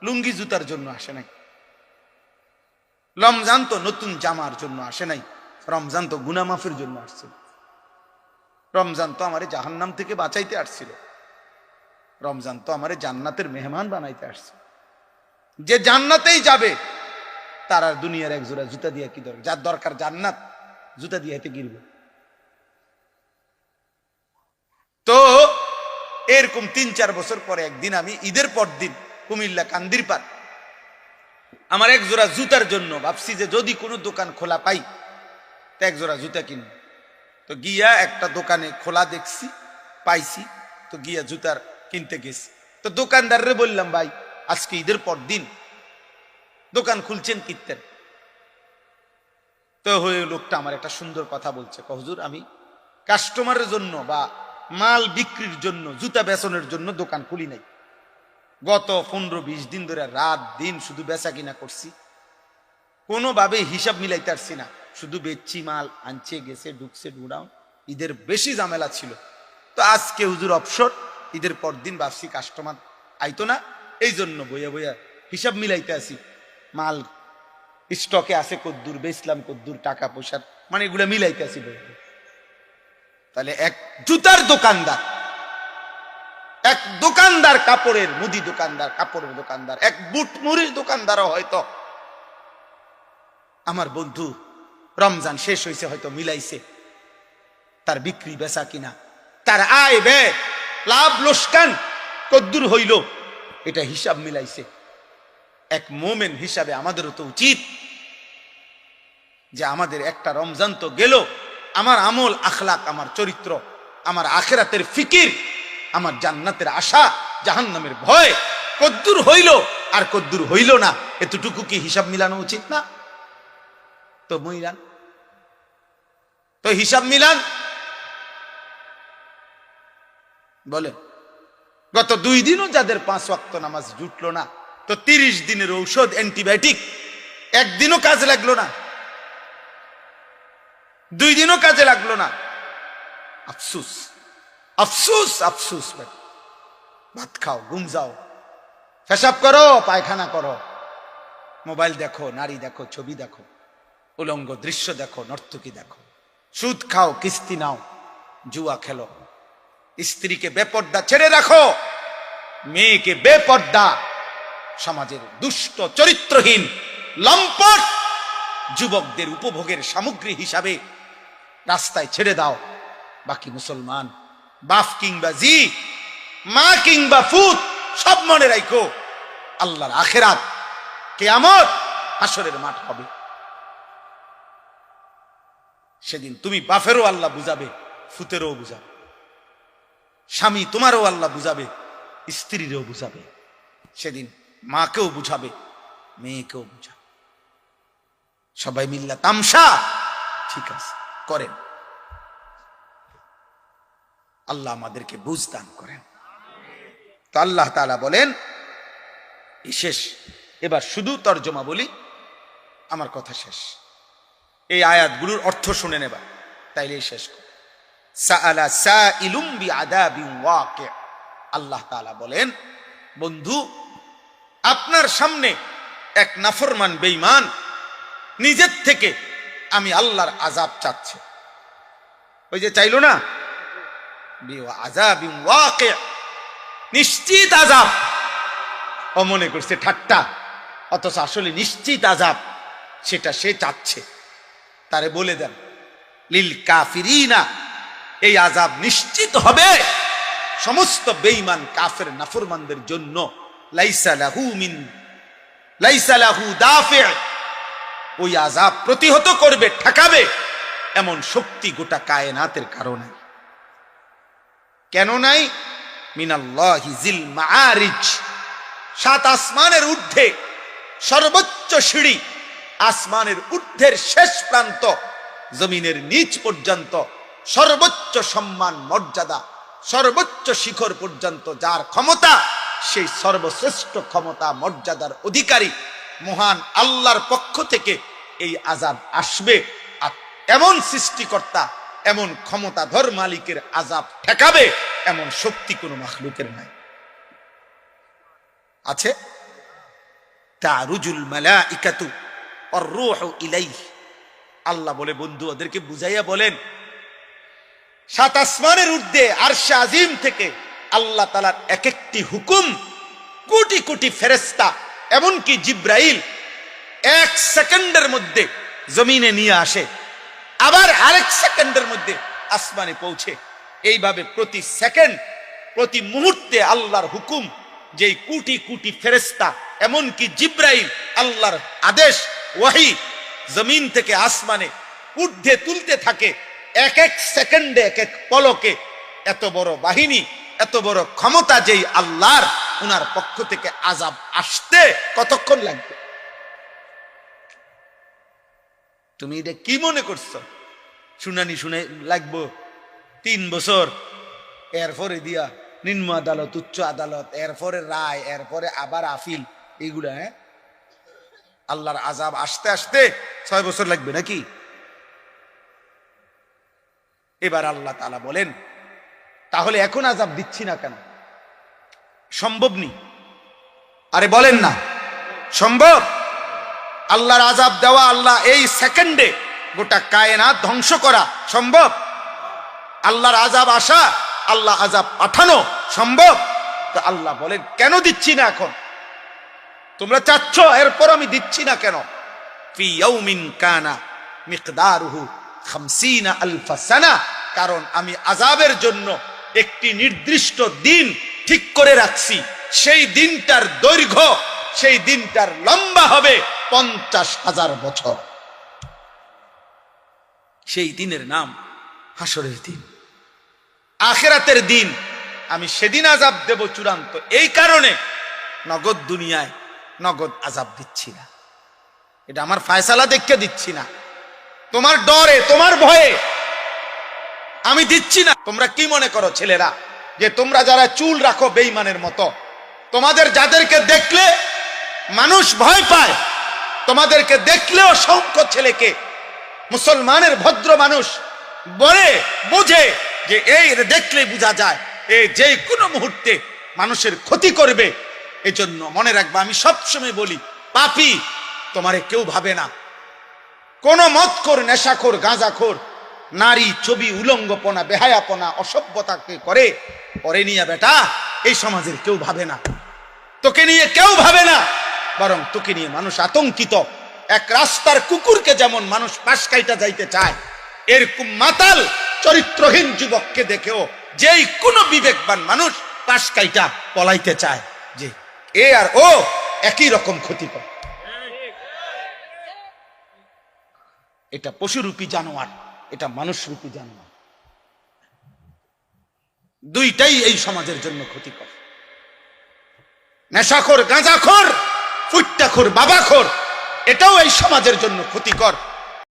লুঙ্গি জুতার জন্য আসে নাই, রমজান তো নতুন জামার জন্য আসে নাই, রমজান তো গুনাহ মাফের জন্য আসছিল। রমজান তো আমারে জাহান্নাম থেকে বাঁচাইতে আসছিল, রমজান তো আমারে জান্নাতের মেহমান বানাইতে আসছে। যে জান্নাতেই যাবে তার আর দুনিয়ার এক জোড়া জুতা দিয়ে কি দরকার? যার দরকার জান্নাত, জুতা দিয়ে হেঁটে গিরবে। তো এরকম 3-4 বছর পরে একদিন আমি ঈদের পর দিন কুমিল্লা কান্দিরপাড় আমার এক জোড়া জুতার জন্য ভাবছি যে যদি কোনো দোকান খোলা পাই তো এক জোড়া জুতা কিনব। তো গিয়া একটা দোকানে খোলা দেখছি, পাইছি, তো গিয়া জুতার কিনতে গেছি। তো দোকানদাররে বললাম, ভাই আজকে ঈদের পর দিন দোকান খুলছেন কিনতেন? তো হয়ে লোকটা আমার একটা সুন্দর কথা বলছে, হুজুর আমি কাস্টমারের জন্য বা মাল বিক্রির জন্য, জুতা বেচনের জন্য দোকান খুলি নাই। গত 15-20 দিন ধরে রাত দিন শুধু বেচা কিনা করছি, কোনোভাবে হিসাব মিলাইতে পারছি না, শুধু বেচছি, মাল আনছে গেছে, ঢুকছে ঢুকডাউন, ঈদের বেশি ঝামেলা ছিল। তো আজকে হুজুর অবসর, ঈদের পর দিন ভাবছি কাস্টমার আইতো না, এই জন্য বইয়া বইয়া হিসাব মিলাইতে আসি, মাল স্টকে আছে কদ্দুর, বেচলাম কদ্দুর, টাকা পয়সার মানে এগুলা মিলাইতে আসি বইয়া। তাহলে এক জুতার দোকানদার, এক দোকানদার কাপড়ের, মুদি দোকানদার, কাপড়ের দোকানদার, এক বুট মুড়ির দোকানদারও হয়তো আমার বন্ধু রমজান শেষ হয়েছে হয়তো মিলাইছে তার বিক্রি বেচা কিনা, তার আয় ব্যয়, লাভ লোকসান কদ্দুর হইল, এটা হিসাব মিলাইছে। এক মোমেন হিসাবে আমাদেরও তো উচিত যে আমাদের একটা রমজান তো গেল, আমার আমল আখলাক, আমার চরিত্র, আমার আখিরাতের ফিকির, আমার জান্নাতের আশা, জাহান্নামের ভয় কদ্দুর হইল আর কদ্দুর হইল না, এতটুকু কি হিসাব মিলানো উচিত না? তো মিলান, তো হিসাব মিলান। বলে গত 2 দিনও যাদের 5 ওয়াক্ত নামাজ জুটলো না, তো 30 দিনের ঔষধ অ্যান্টিবায়োটিক একদিনও কাজে লাগলো না, 2 দিনও কাজে লাগলো না। আফসুস, আফসুস, আফসুস। ভাত খাও, ঘুম যাও, পেশাব করো, পায়খানা করো, মোবাইল দেখো, নারী দেখো, ছবি দেখো, উলঙ্গ দৃশ্য দেখো, নর্তকী দেখো, সুদ খাও, কিস্তি নাও, জুয়া খেলো, স্ত্রীকে বেপর্দা ছেড়ে রাখো, মেয়েকে বেপর্দা, সমাজের দুষ্ট চরিত্রহীন লম্পট যুবকদের উপভোগের সামগ্রী হিসাবে রাস্তায় ছেড়ে দাও। বাকি মুসলমান বাপ কিংবা জি, মা কিংবা ফুত, সব মনে রাখো আল্লাহর আখিরাত, কিয়ামত, হাসরের মাঠ হবে। সেদিন তুমি বাপেরও আল্লাহ বুঝাবে, ফুতেরও বুঝাবে, স্বামী তোমারও আল্লাহ বুঝাবে, স্ত্রীরও বুঝাবে, সেদিন মাকেও বুঝাবে, মেয়েকেও বুঝাবে। সবাই মিল্লা তামসা ঠিক আছে করেন, আল্লাহ আমাদেরকে বুঝ দান করেন। তো আল্লাহ তাআলা বলেন, শেষ, এবার শুধু তর্জমা বলি, আমার কথা শেষ। এই আয়াতগুলোর অর্থ শুনে নেবা, তাইলেই শেষ কর। সাআলা সাইলুম বিআযাবিন ওয়াকি', আল্লাহ তাআলা বলেন, বন্ধু আপনার সামনে এক নাফরমান বেঈমান নিজের থেকে আমি আল্লাহর আযাব চাচ্ছে। ওই যে চাইলো না, বিআযাবিন ওয়াকি', নিশ্চিত আযাব। ও মনে করছে ঠাট্টা, অথচ আসলে নিশ্চিত আযাব, সেটা সে চাচ্ছে। তারে বলে দেন, লিল কাফিরিনা, এই আযাব নিশ্চিত হবে সমস্ত বেঈমান কাফের নাফরমানদের জন্য। লাইসা লাহু দাফি', ওই আযাব প্রতিহত করবে, ঠেকাবে এমন শক্তি গোটা কায়নাতের কারণে কেন নাই? মিনাল্লাহি জিল মাআরিজ, সাত আসমানের ঊর্ধ্বে সর্বোচ্চ সিঁড়ি, আসমানের ঊর্ধ্বের শেষ প্রান্ত, জমিনের নিচ পর্যন্ত সর্বোচ্চ সম্মান মর্যাদা, সর্বোচ্চ শিখর পর্যন্ত যার ক্ষমতা, সেই সর্বশ্রেষ্ঠ ক্ষমতা মর্যাদার অধিকারী মহান আল্লাহর পক্ষ থেকে এই আযাব আসবে। আর এমন সৃষ্টিকর্তা, এমন ক্ষমতাধর মালিকের আযাব ঠেকাবে এমন শক্তি কোন মাখলুকের নাই। আছে? তারুজুল মালাইকাতু ওয়ার রূহু ইলাইহি, আল্লাহ বলে, বন্ধু ওদেরকে বুঝাইয়া বলেন, সাত আসমানের ঊর্ধ্বে আরশে আজিম থেকে আল্লাহ তাআলার এক একটি হুকুম কোটি কোটি ফেরেশতা, এমনকি জিব্রাইল এক সেকেন্ডের মধ্যে জমিনে নিয়ে আসে, আবার আরেক সেকেন্ডের মধ্যে আসমানে পৌঁছে। এইভাবে প্রতি সেকেন্ড, প্রতি মুহূর্তে আল্লাহর হুকুম, যেই কোটি কোটি ফেরেশতা এমনকি জিব্রাইল আল্লাহর আদেশ ওয়াহি জমিন থেকে আসমানে ঊর্ধ্বে তুলতে থাকে, এক এক সেকেন্ডে, এক এক পলকে। এত বড় বাহিনী, এত বড় ক্ষমতা যেই আল্লাহর, উনার পক্ষ থেকে আযাব আসতে কতক্ষণ লাগবে? তুমি এটা কি মনে করছো? শুনানি শুনে লাগবো 3 বছর, এরপরে দিয়া নিম্ন আদালত, উচ্চ আদালত, এরপরে রায়, এরপরে আবার আপিল, এইগুলা। আল্লাহর আযাব আসতে আসতে 6 বছর লাগবে নাকি? এবার আল্লাহ তাআলা বলেন, তাহলে এখন আযাব দিচ্ছি না কেন? সম্ভব নি? আরে বলেন না, সম্ভব? আল্লাহর আযাব দেওয়া, আল্লাহ এই সেকেন্ডে গোটা কায়নাত ধ্বংস করা সম্ভব? আল্লাহর আযাব আসা, আল্লাহ আযাব পাঠানো সম্ভব? তো আল্লাহ বলেন, কেন দিচ্ছি না এখন? তোমরা চাচ্ছ, এরপর আমি দিচ্ছি না কেন? ফি ইয়াউমিন কানা মিকদারুহু 50 আলফ সানা, কারণ আমি আযাবের জন্য একটি নির্দিষ্ট দিন ঠিক করে রাখছি। সেই দিনটার দৈর্ঘ্য, সেই দিনটার লম্বা হবে 50,000 বছর। সেই দিনের নাম হাসরের দিন, আখিরাতের দিন। আমি সেদিন আযাব দেব চূড়ান্ত। এই কারণে নগদ দুনিয়ায় নগদ আযাব দিচ্ছি না। এটা আমার ফায়সালা দেখে দিচ্ছি না, তোমার ডরে, তোমার ভয়ে আমি দিচ্ছি না। তোমরা কি মনে করো ছেলেরা, যে তোমরা যারা চুল রাখো বেঈমানের মতো, তোমাদের যাদেরকে দেখলে মানুষ ভয় পায়, তোমাদেরকে দেখলেও অসংখ্য ছেলেকে মুসলমানের ভদ্র মানুষ বলে বোঝে যে এই দেখলে বোঝা যায় এই যে কোনো মুহূর্তে মানুষের ক্ষতি করবে। এজন্য মনে রাখবা, আমি সবসময় বলি, পাপী তোমারে কেউ ভাবে না। কোন মদখোর, নেশাখোর, গাঁজাখোর নারী ছবি উলঙ্গপনা বেহায়াপনা অসভ্যতাকে করে, পরে নিয়ে বেটা এই সমাজের কেউ ভাবে না, তোকে নিয়ে কেউ ভাবে না, বরং তোকে নিয়ে মানুষ আতঙ্কিত। এক রাস্তার কুকুরকে যেমন মানুষ পাশ কাইটা যাইতে চায়, এরকম মাতাল চরিত্রহীন যুবককে দেখেও যেই কোনো বিবেকবান মানুষ পাশ কাইটা পলাইতে চায়, যে এ আর ও একই রকম ক্ষতিকর। এটা পশুরূপী জানোয়ার, এটা মানুষরূপী জানোয়ার, দুইটাই এই সমাজের জন্য ক্ষতিকর। নেশাখোর, গাঁজাখোর, ফুট্টাখোর, বাবাখোর, এটাও এই সমাজের জন্য ক্ষতিকর।